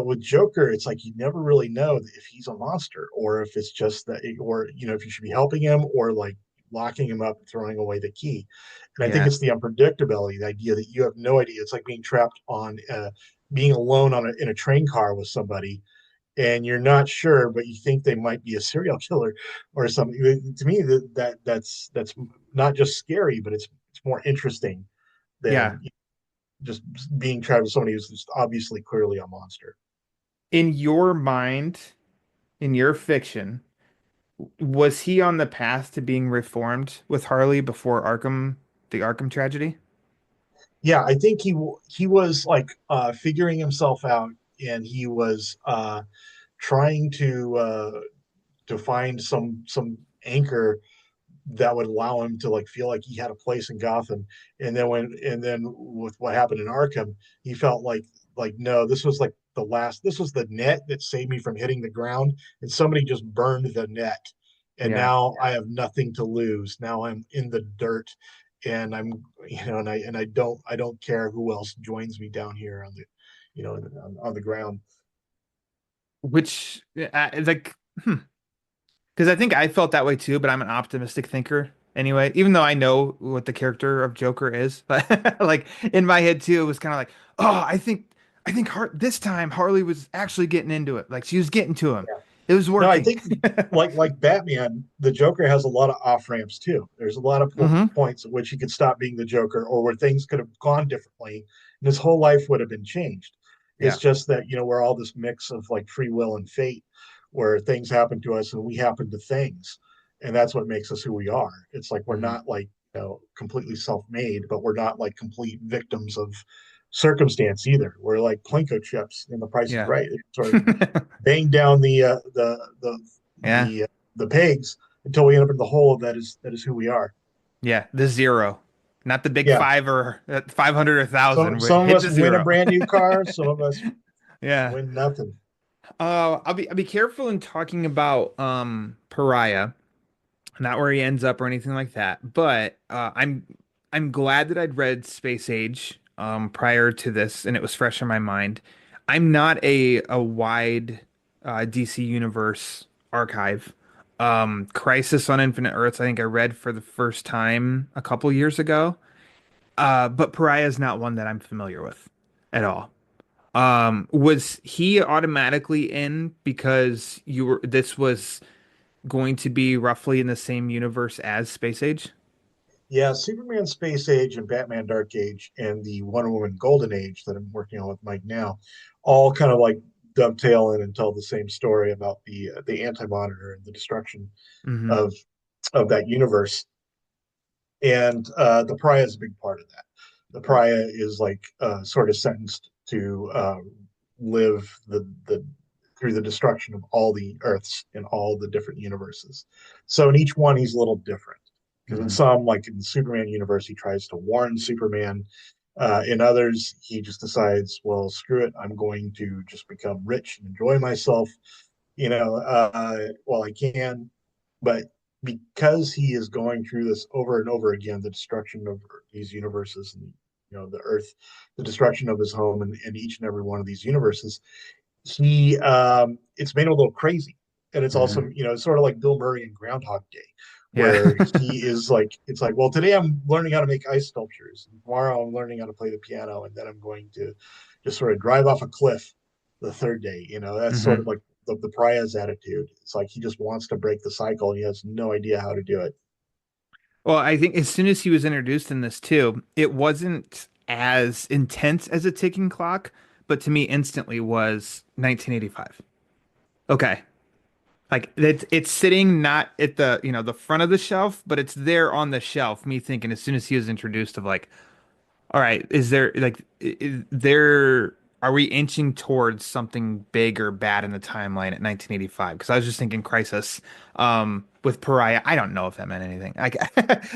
Speaker 4: With Joker, it's like you never really know if he's a monster or if it's just that, or if you should be helping him or like locking him up and throwing away the key. And I think
Speaker 3: Yeah.
Speaker 4: it's the unpredictability, the idea that you have no idea. It's like being trapped on, being alone in a train car with somebody, and you're not sure, but you think they might be a serial killer or something. To me, that's not just scary, but it's more interesting
Speaker 3: Yeah.
Speaker 4: than just being trapped with somebody who's just obviously clearly a monster.
Speaker 3: In your mind, in your fiction, was he on the path to being reformed with Harley before the Arkham tragedy?
Speaker 4: Yeah, I think he was like figuring himself out, and he was trying to find some anchor that would allow him to like feel like he had a place in Gotham. And then with what happened in Arkham, he felt like no, this was like this was the net that saved me from hitting the ground, and somebody just burned the net, and
Speaker 3: Yeah.
Speaker 4: now I have nothing to lose. Now I'm in the dirt, and I'm and I don't care who else joins me down here on the on the ground.
Speaker 3: Which, like, because I think I felt that way too, but I'm an optimistic thinker anyway, even though I know what the character of Joker is. But like in my head too, it was kind of like, oh, I think this time Harley was actually getting into it. Like she was getting to him. It was
Speaker 4: No, I
Speaker 3: working.
Speaker 4: think like Batman, the Joker has a lot of off ramps too. There's a lot of
Speaker 3: Hmm.
Speaker 4: points at which he could stop being the Joker, or where things could have gone differently, and his whole life would have been changed. It's
Speaker 3: Yeah.
Speaker 4: just that we're all this mix of like free will and fate, where things happen to us and we happen to things, and that's what makes us who we are. It's like we're
Speaker 3: Hmm.
Speaker 4: not like completely self-made, but we're not like complete victims of circumstance either. We're like Plinko chips in The Price is
Speaker 3: Yeah.
Speaker 4: Right. They sort of bang down
Speaker 3: Yeah.
Speaker 4: the the pegs until we end up in the hole that is who we are.
Speaker 3: Yeah. The zero, not the big
Speaker 4: Yeah.
Speaker 3: five or 500 or
Speaker 4: So
Speaker 3: 1,000.
Speaker 4: some of
Speaker 3: Hit
Speaker 4: us
Speaker 3: the
Speaker 4: win a
Speaker 3: zero.
Speaker 4: brand new car, some of us
Speaker 3: Yeah.
Speaker 4: win nothing.
Speaker 3: I'll be careful in talking about Pariah, not where he ends up or anything like that. But I'm glad that I'd read Space Age prior to this, and it was fresh in my mind. I'm not a wide DC Universe archive. Crisis on Infinite Earths, I think I read for the first time a couple years ago. But Pariah is not one that I'm familiar with at all. Was he automatically in because this was going to be roughly in the same universe as Space Age?
Speaker 4: Yeah, Superman Space Age and Batman Dark Age and the Wonder Woman Golden Age that I'm working on with Mike now, all kind of like dovetail in and tell the same story about the Anti-Monitor and the destruction
Speaker 3: Hmm.
Speaker 4: of that universe. And the Pariah is a big part of that. The Pariah is like sort of sentenced to live the through the destruction of all the Earths in all the different universes. So in each one, he's a little different. Because in
Speaker 3: Hmm.
Speaker 4: some, like in the Superman universe, he tries to warn Superman. In others, he just decides, well, screw it, I'm going to just become rich and enjoy myself, while I can. But because he is going through this over and over again, the destruction of these universes and the Earth, the destruction of his home in each and every one of these universes, he it's made him a little crazy. And it's also,
Speaker 3: Hmm.
Speaker 4: it's sort of like Bill Murray in Groundhog Day,
Speaker 3: Yeah.
Speaker 4: where he is like, it's like, well, today I'm learning how to make ice sculptures, and tomorrow I'm learning how to play the piano, and then I'm going to just sort of drive off a cliff the third day. That's sort of
Speaker 3: Hmm.
Speaker 4: like the Pariah's attitude. It's like he just wants to break the cycle, and he has no idea how to do it.
Speaker 3: Well, I think as soon as he was introduced in this too, it wasn't as intense as a ticking clock, but to me instantly was 1985. Okay. Like it's sitting not at the front of the shelf, but it's there on the shelf. Me thinking as soon as he was introduced of like, all right, is there like there are we inching towards something big or bad in the timeline at 1985? Because I was just thinking Crisis with Pariah. I don't know if that meant anything. Like,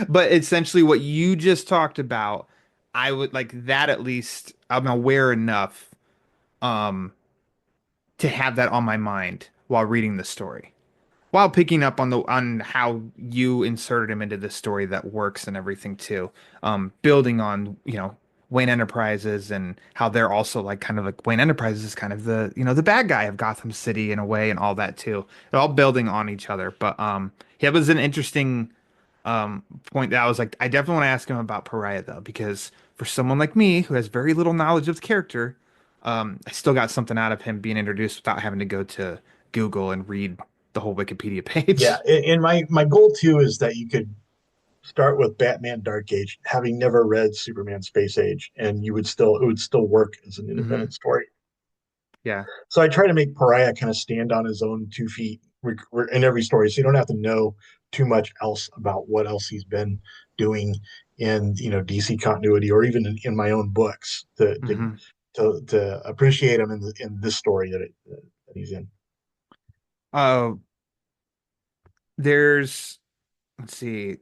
Speaker 3: but essentially what you just talked about, I would like that at least I'm aware enough um to have that on my mind while reading the story while picking up on how you inserted him into the story that works and everything too. Building on, Wayne Enterprises and how they're also like kind of like Wayne Enterprises is kind of the bad guy of Gotham City in a way and all that too. They're all building on each other. But yeah, it was an interesting point that I was like, I definitely want to ask him about Pariah though, because for someone like me who has very little knowledge of the character, I still got something out of him being introduced without having to go to Google and read the whole Wikipedia
Speaker 4: Yeah,
Speaker 3: page.
Speaker 4: and my goal too is that you could start with Batman Dark Age, having never read Superman Space Age, and it would still work as an
Speaker 3: Hmm.
Speaker 4: independent story.
Speaker 3: Yeah.
Speaker 4: So I try to make Pariah kind of stand on his own 2 feet in every story, so you don't have to know too much else about what else he's been doing in DC continuity or even in my own books
Speaker 3: Hmm.
Speaker 4: to appreciate him in this story that he's in.
Speaker 3: Uh, there's let's see,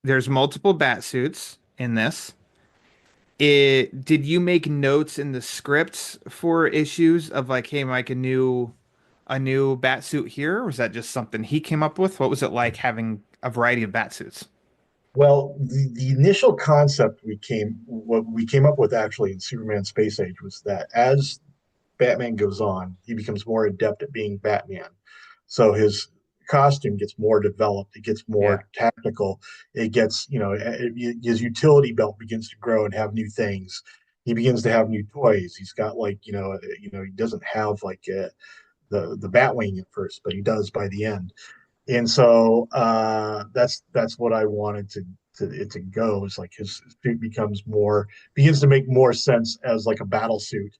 Speaker 3: there's multiple bat suits in this. Did you make notes in the scripts for issues of like, hey, Mike, a new bat suit here? Or was that just something he came up with? What was it like having a variety of bat suits?
Speaker 4: Well, the initial concept what we came up with actually in Superman Space Age was that as Batman goes on, he becomes more adept at being Batman. So his costume gets more developed, it gets
Speaker 3: Yeah.
Speaker 4: more tactical, it gets, his utility belt begins to grow and have new things. He begins to have new toys. He's got like, he doesn't have like the Batwing at first, but he does by the end. And so that's what I wanted to go, is like his suit begins to make more sense as like a battle suit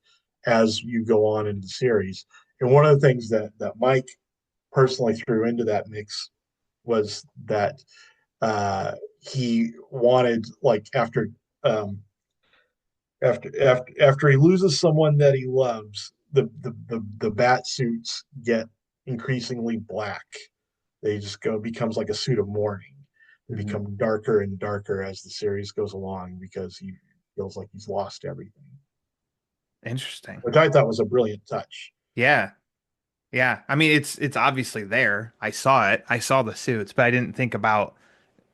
Speaker 4: as you go on into the series. And one of the things that Mike personally threw into that mix was that he wanted, like, after he loses someone that he loves, the bat suits get increasingly black. They just go becomes like a suit of mourning. They
Speaker 3: Mhm.
Speaker 4: become darker and darker as the series goes along because he feels like he's lost everything,
Speaker 3: Interesting.
Speaker 4: which I thought was a brilliant touch.
Speaker 3: Yeah. Yeah. I mean, it's obviously there. I saw it. I saw the suits, but I didn't think about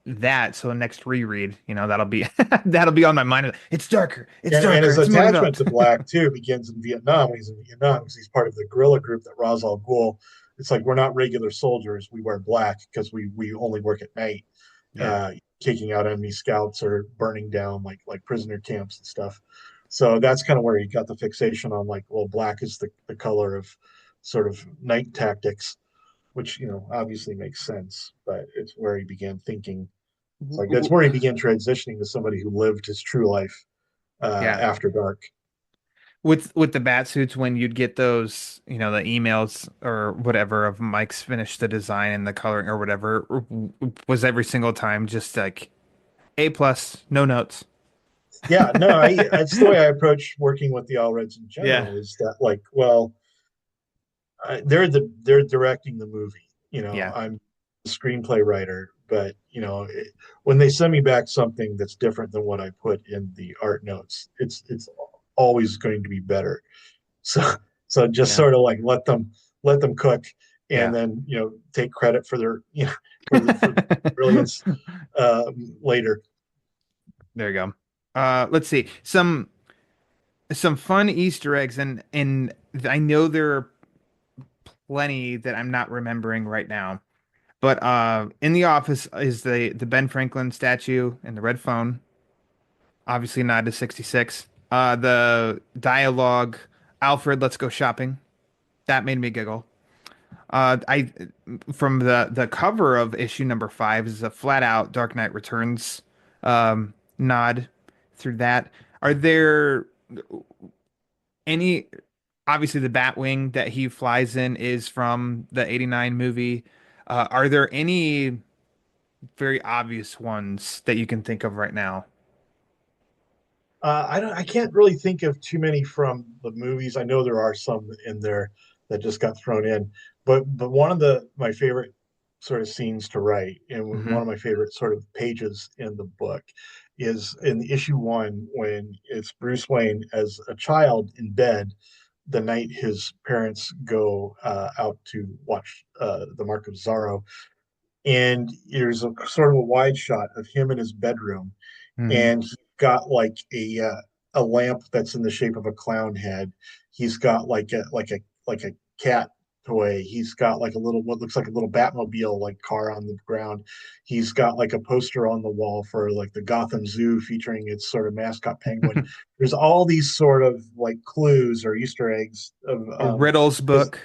Speaker 3: that. So the next reread, that'll be that'll be on my mind. It's darker. It's
Speaker 4: And
Speaker 3: darker.
Speaker 4: his
Speaker 3: It's moving
Speaker 4: attachment
Speaker 3: up.
Speaker 4: to black too begins in Vietnam. When he's in Vietnam, because he's part of the guerrilla group that Ra's al Ghul. It's like, we're not regular soldiers. We wear black because we only work at night,
Speaker 3: Yeah.
Speaker 4: taking out enemy scouts or burning down like prisoner camps and stuff. So that's kind of where he got the fixation on, like, well, black is the color of sort of night tactics, which obviously makes sense. But it's where he began thinking. It's like that's where he began transitioning to somebody who lived his true life
Speaker 3: Yeah.
Speaker 4: after dark.
Speaker 3: With the bat suits, when you'd get those, the emails or whatever of Mike's finished the design and the coloring or whatever, was every single time just like A plus, no notes.
Speaker 4: Yeah, no, that's the way I approach working with the All Reds in
Speaker 3: Yeah.
Speaker 4: general. Is that, like, well, they're directing the movie.
Speaker 3: Yeah.
Speaker 4: I'm a screenplay writer, but when they send me back something that's different than what I put in the art notes, it's always going to be better. So just
Speaker 3: Yeah.
Speaker 4: sort of like let them cook, and
Speaker 3: Yeah.
Speaker 4: then take credit for their for the brilliance later.
Speaker 3: There you go. Let's see. Some fun Easter eggs, and I know there are plenty that I'm not remembering right now. But in the office is the Ben Franklin statue and the red phone. Obviously not to 66. The dialogue, Alfred, let's go shopping. That made me giggle. I From the cover of issue number 5 is a flat out Dark Knight Returns nod through that. Are there any? Obviously, the Batwing that he flies in is from the '89 movie. Are there any very obvious ones that you can think of right now?
Speaker 4: I can't really think of too many from the movies. I know there are some in there that just got thrown in, but one of my favorite sort of scenes to write, and one
Speaker 3: Hmm.
Speaker 4: of my favorite sort of pages in the book, is in issue 1, when it's Bruce Wayne as a child in bed the night his parents go out to watch the Mark of Zorro, and there's a sort of a wide shot of him in his bedroom,
Speaker 3: Hmm.
Speaker 4: and he's got like a lamp that's in the shape of a clown head. He's got like a cat toy. He's got like a little, what looks like a little Batmobile like car on the ground. He's got like a poster on the wall for like the Gotham Zoo featuring its sort of mascot penguin. There's all these sort of like clues or Easter eggs of
Speaker 3: A riddles
Speaker 4: his,
Speaker 3: book.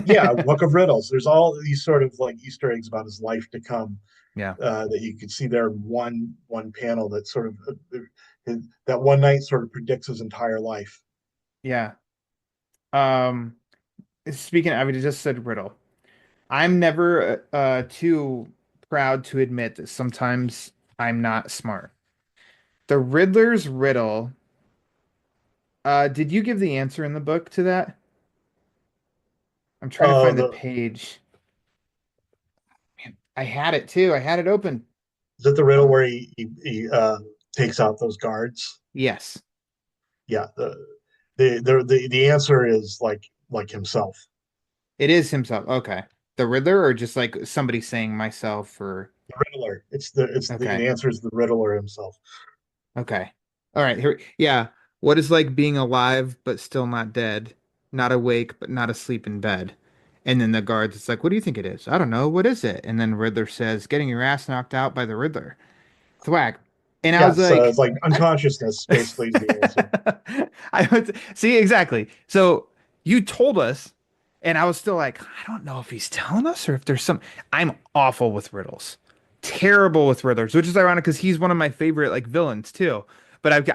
Speaker 4: yeah, a book of riddles. There's all these sort of like Easter eggs about his life to come,
Speaker 3: Yeah.
Speaker 4: that you could see there in one panel that sort of that one night sort of predicts his entire life.
Speaker 3: Yeah. Um, Speaking, I mean, just said riddle. I'm never too proud to admit that sometimes I'm not smart. The Riddler's riddle. Did you give the answer in the book to that? I'm trying to find the
Speaker 4: The
Speaker 3: page. Man, I had it too. I had it open.
Speaker 4: Is it the riddle
Speaker 3: Um,
Speaker 4: where he takes out those guards?
Speaker 3: yes,
Speaker 4: Yeah. The answer is like himself.
Speaker 3: it is himself. Okay. The Riddler, or just like somebody saying myself, or
Speaker 4: The Riddler. The
Speaker 3: okay.
Speaker 4: answer is the Riddler himself.
Speaker 3: Okay. All right. Here. Yeah. What is like being alive but still not dead, not awake but not asleep in bed? And then the guards, it's like, what do you think it is? I don't know. What is it? And then Riddler says, getting your ass knocked out by the Riddler. Thwack. And I
Speaker 4: Yeah.
Speaker 3: was
Speaker 4: So it's
Speaker 3: like,
Speaker 4: like unconsciousness basically is the answer.
Speaker 3: I would see exactly. So you told us And I was still like, I don't know if he's telling us or if there's some. I'm awful with riddles, terrible with riddles, which is ironic because he's one of my favorite like villains too. But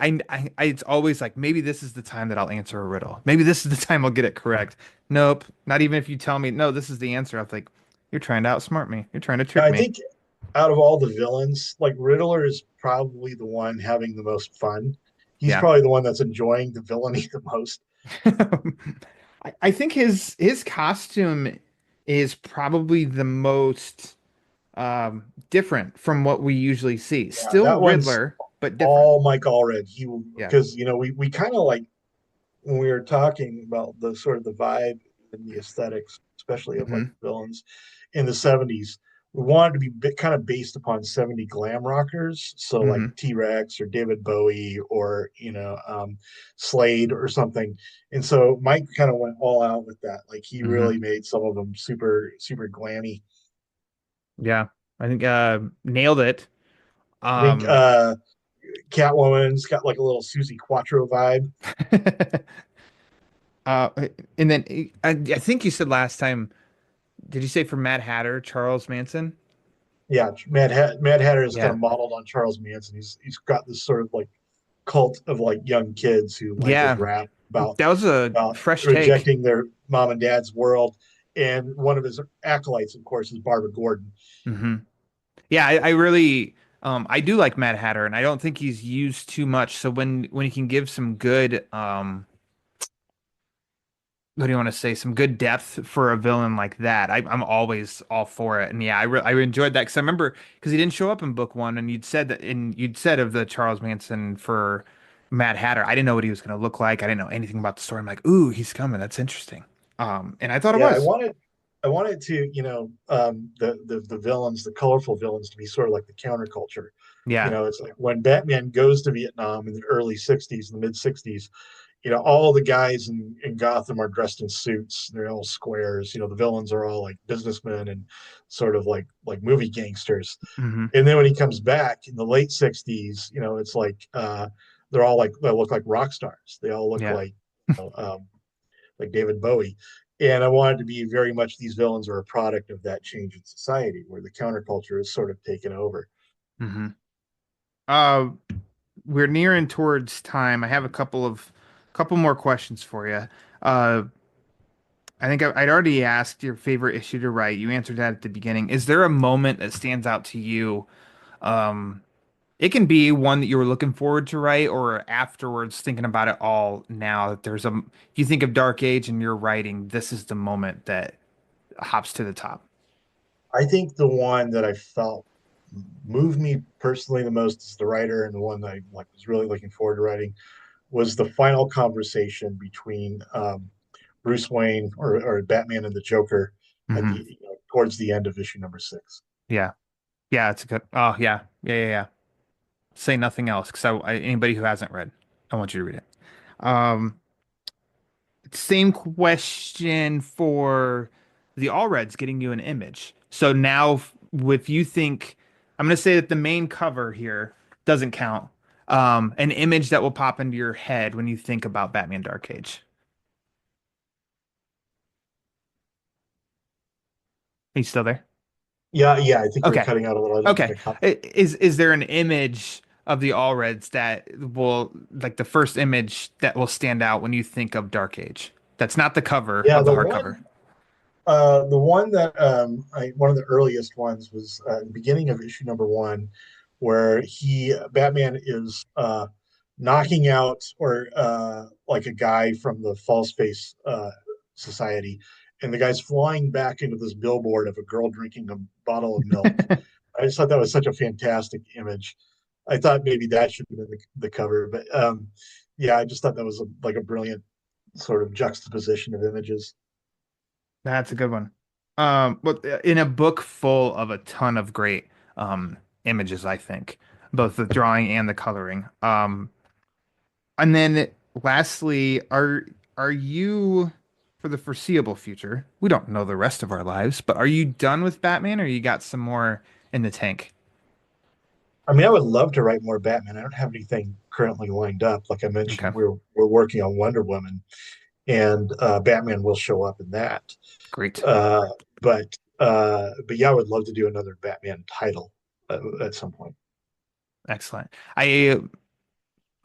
Speaker 3: it's always like maybe this is the time that I'll answer a riddle. Maybe this is the time I'll get it correct. Nope, not even if you tell me no, this is the answer. I'm like, you're trying to outsmart me. You're trying to trick
Speaker 4: I
Speaker 3: me.
Speaker 4: think out of all the villains, like Riddler is probably the one having the most fun. He's
Speaker 3: Yeah.
Speaker 4: probably the one that's enjoying the villainy the most.
Speaker 3: I think his costume is probably the most different from what we usually see.
Speaker 4: Yeah,
Speaker 3: Still
Speaker 4: that one's
Speaker 3: Riddler, but different.
Speaker 4: all Mike Allred. He
Speaker 3: Yeah.
Speaker 4: because we kind of like when we were talking about the sort of the vibe and the aesthetics, especially of like
Speaker 3: Hmm.
Speaker 4: villains in the 70s, we wanted to be kind of based upon 70 glam rockers. So like
Speaker 3: Hmm.
Speaker 4: T-Rex or David Bowie or, Slade or something. And so Mike kind of went all out with that. Like he
Speaker 3: Hmm.
Speaker 4: really made some of them super, super glammy.
Speaker 3: Yeah. I think nailed it.
Speaker 4: I think
Speaker 3: Um
Speaker 4: Catwoman's got like a little Susie Quattro vibe.
Speaker 3: uh and then I think you said last time, did you say for Mad Hatter, Charles Manson?
Speaker 4: Yeah, Mad Hatter is kind
Speaker 3: Yeah.
Speaker 4: of modeled on Charles Manson. He's got this sort of like cult of like young kids who like his
Speaker 3: Yeah.
Speaker 4: rap about
Speaker 3: That was a
Speaker 4: about
Speaker 3: fresh take.
Speaker 4: rejecting their mom and dad's world. And one of his acolytes, of course, is Barbara Gordon.
Speaker 3: Hmm. Yeah, I really I do like Mad Hatter and I don't think he's used too much. So when he can give some good what do you want to say? Some good depth for a villain like that. I'm always all for it. And yeah, I enjoyed that because I remember because he didn't show up in book one, and you'd said of the Charles Manson for Mad Hatter, I didn't know what he was going to look like. I didn't know anything about the story. I'm like, ooh, he's coming. That's interesting. And I thought it
Speaker 4: Yeah,
Speaker 3: was.
Speaker 4: I wanted to, the villains, the colorful villains, to be sort of like the counterculture.
Speaker 3: Yeah.
Speaker 4: It's like when Batman goes to Vietnam in the early '60s, the mid '60s, all the guys in Gotham are dressed in suits. They're all squares. The villains are all like businessmen and sort of like movie gangsters.
Speaker 3: Hmm.
Speaker 4: And then when he comes back in the late '60s, it's like they're all they look like rock stars. They all look
Speaker 3: Yeah.
Speaker 4: like David Bowie. And I wanted to be very much these villains are a product of that change in society where the counterculture is sort of taken over.
Speaker 3: Hmm. Uh, we're nearing towards time. I have a couple more questions for you. Uh, I think I'd already asked your favorite issue to write. You answered that at the beginning. Is there a moment that stands out to you? Um, it can be one that you were looking forward to write, or afterwards thinking about it all now that you think of Dark Age and you're writing, this is the moment that hops to the top.
Speaker 4: I think the one that I felt moved me personally the most as the writer, and the one that I was really looking forward to writing was the final conversation between Bruce Wayne or Batman and the Joker at
Speaker 3: Hmm.
Speaker 4: the towards the end of issue number 6.
Speaker 3: Yeah. Yeah, it's a good. Oh, yeah. Yeah, yeah, yeah. Say nothing else because anybody who hasn't read, I want you to read it. Um, Same question for the All Reds getting you an image. So now, if you think, I'm going to say that the main cover here doesn't count. An image that will pop into your head when you think about Batman Dark Age. Are you still there?
Speaker 4: Yeah, yeah, I think you were
Speaker 3: Okay.
Speaker 4: cutting out a little. I don't think
Speaker 3: Okay.
Speaker 4: I caught.
Speaker 3: Is there an image of the All Reds that will like the first image that will stand out when you think of Dark Age? That's not the cover
Speaker 4: Yeah,
Speaker 3: of the hardcover.
Speaker 4: the one that one of the earliest ones was the beginning of issue number 1, where Batman is knocking out or like a guy from the False Face Society, and the guy's flying back into this billboard of a girl drinking a bottle of milk. I just thought that was such a fantastic image. I thought maybe that should have been the cover, but yeah, I just thought that was like a brilliant sort of juxtaposition of images.
Speaker 3: That's a good one. But in a book full of a ton of great images, I think, both the drawing and the coloring. And then lastly, are you for the foreseeable future? We don't know the rest of our lives, but are you done with Batman or you got some more in the tank?
Speaker 4: I mean, I would love to write more Batman. I don't have anything currently lined up. Like I
Speaker 3: Okay.
Speaker 4: mentioned, we're working on Wonder Woman, and Batman will show up in that.
Speaker 3: Great.
Speaker 4: Uh, but yeah, I would love to do another Batman title at some point.
Speaker 3: Excellent. I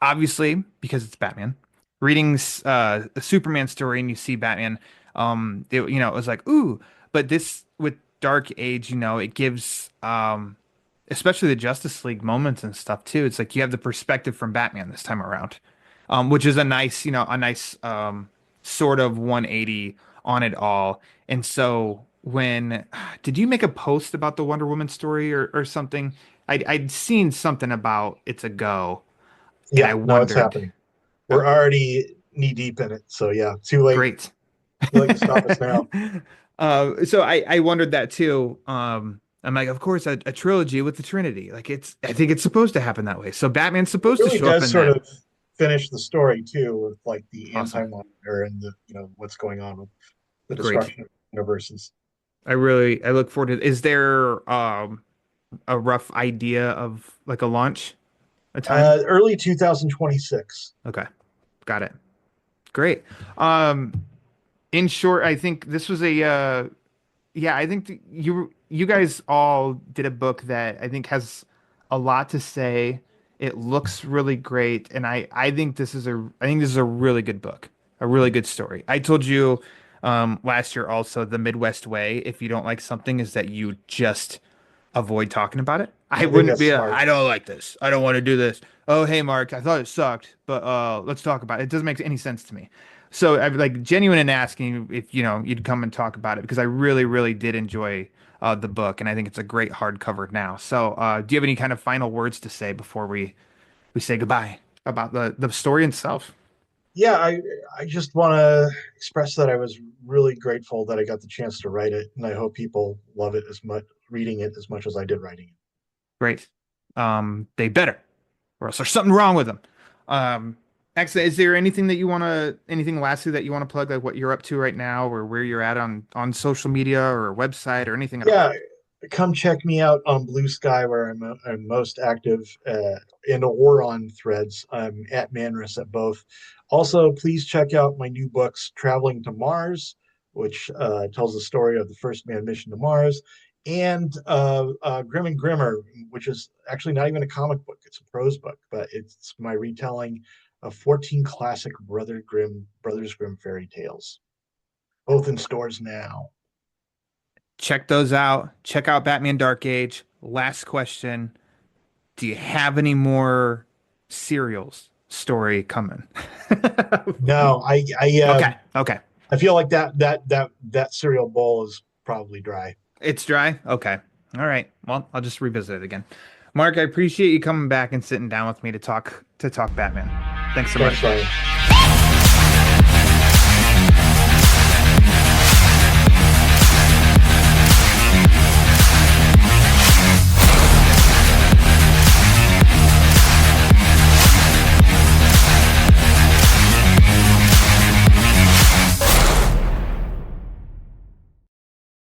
Speaker 3: obviously, because it's Batman, reading a Superman story and you see Batman, it was like, ooh, but this with Dark Age, it gives especially the Justice League moments and stuff too. It's like you have the perspective from Batman this time around, which is a nice, sort of 180 on it all. And so when did you make a post about the Wonder Woman story or something? I'd seen something about it's a go, and I
Speaker 4: Yeah, no, it's
Speaker 3: wondered.
Speaker 4: happening. We're already knee deep in it. So yeah, too late.
Speaker 3: Great.
Speaker 4: Too late to stop us now.
Speaker 3: So I wondered that too. I'm like, of course, a trilogy with the Trinity. Like I think it's supposed to happen that way. So Batman's
Speaker 4: It
Speaker 3: supposed to
Speaker 4: really
Speaker 3: show up
Speaker 4: does
Speaker 3: in
Speaker 4: sort
Speaker 3: that.
Speaker 4: of finish the story too, with like the
Speaker 3: Awesome.
Speaker 4: anti-monitor and the what's going on with the
Speaker 3: Great.
Speaker 4: destruction of universes.
Speaker 3: I look forward to. Is there a rough idea of like a launch, a time?
Speaker 4: Early 2026.
Speaker 3: Okay, got it. Great. Um, in short, I think this was a yeah, I think you guys all did a book that I think has a lot to say. It looks really great, and I think this is a really good book, a really good story. I told you last year also the Midwest way. If you don't like something, is that you just avoid talking about it. I
Speaker 4: I think
Speaker 3: wouldn't
Speaker 4: that's
Speaker 3: be.
Speaker 4: smart.
Speaker 3: I don't like this. I don't want to do this. Oh, hey, Mark, I thought it sucked, but let's talk about it. It doesn't make any sense to me. So I'm like genuine in asking you if you'd come and talk about it because I really, really did enjoy the book, and I think it's a great hardcover now. So, do you have any kind of final words to say before we say goodbye about the story itself?
Speaker 4: Yeah, I just want to express that I was really grateful that I got the chance to write it, and I hope people love it as much reading it as much as I did writing it.
Speaker 3: Great. They better, or else there's something wrong with them. Actually, is there anything lastly that you want to plug, like what you're up to right now, or where you're at on social media or website or anything at all?
Speaker 4: Yeah, come check me out on Blue Sky, where I'm most active, and or on Threads. I'm at Manris at both. Also, please check out my new books, Traveling to Mars, which tells the story of the first manned mission to Mars, and Grim and Grimmer, which is actually not even a comic book; it's a prose book, but it's my retelling of 14 classic Brothers Grimm fairy tales, both in stores now.
Speaker 3: Check those out. Check out Batman Dark Age. Last question. Do you have any more serials story coming?
Speaker 4: No,
Speaker 3: Okay, okay.
Speaker 4: I feel like that cereal bowl is probably dry.
Speaker 3: It's dry? Okay. All right. Well, I'll just revisit it again. Mark, I appreciate you coming back and sitting down with me to talk Batman. Thanks so
Speaker 4: Thanks,
Speaker 3: much.
Speaker 4: Ryan.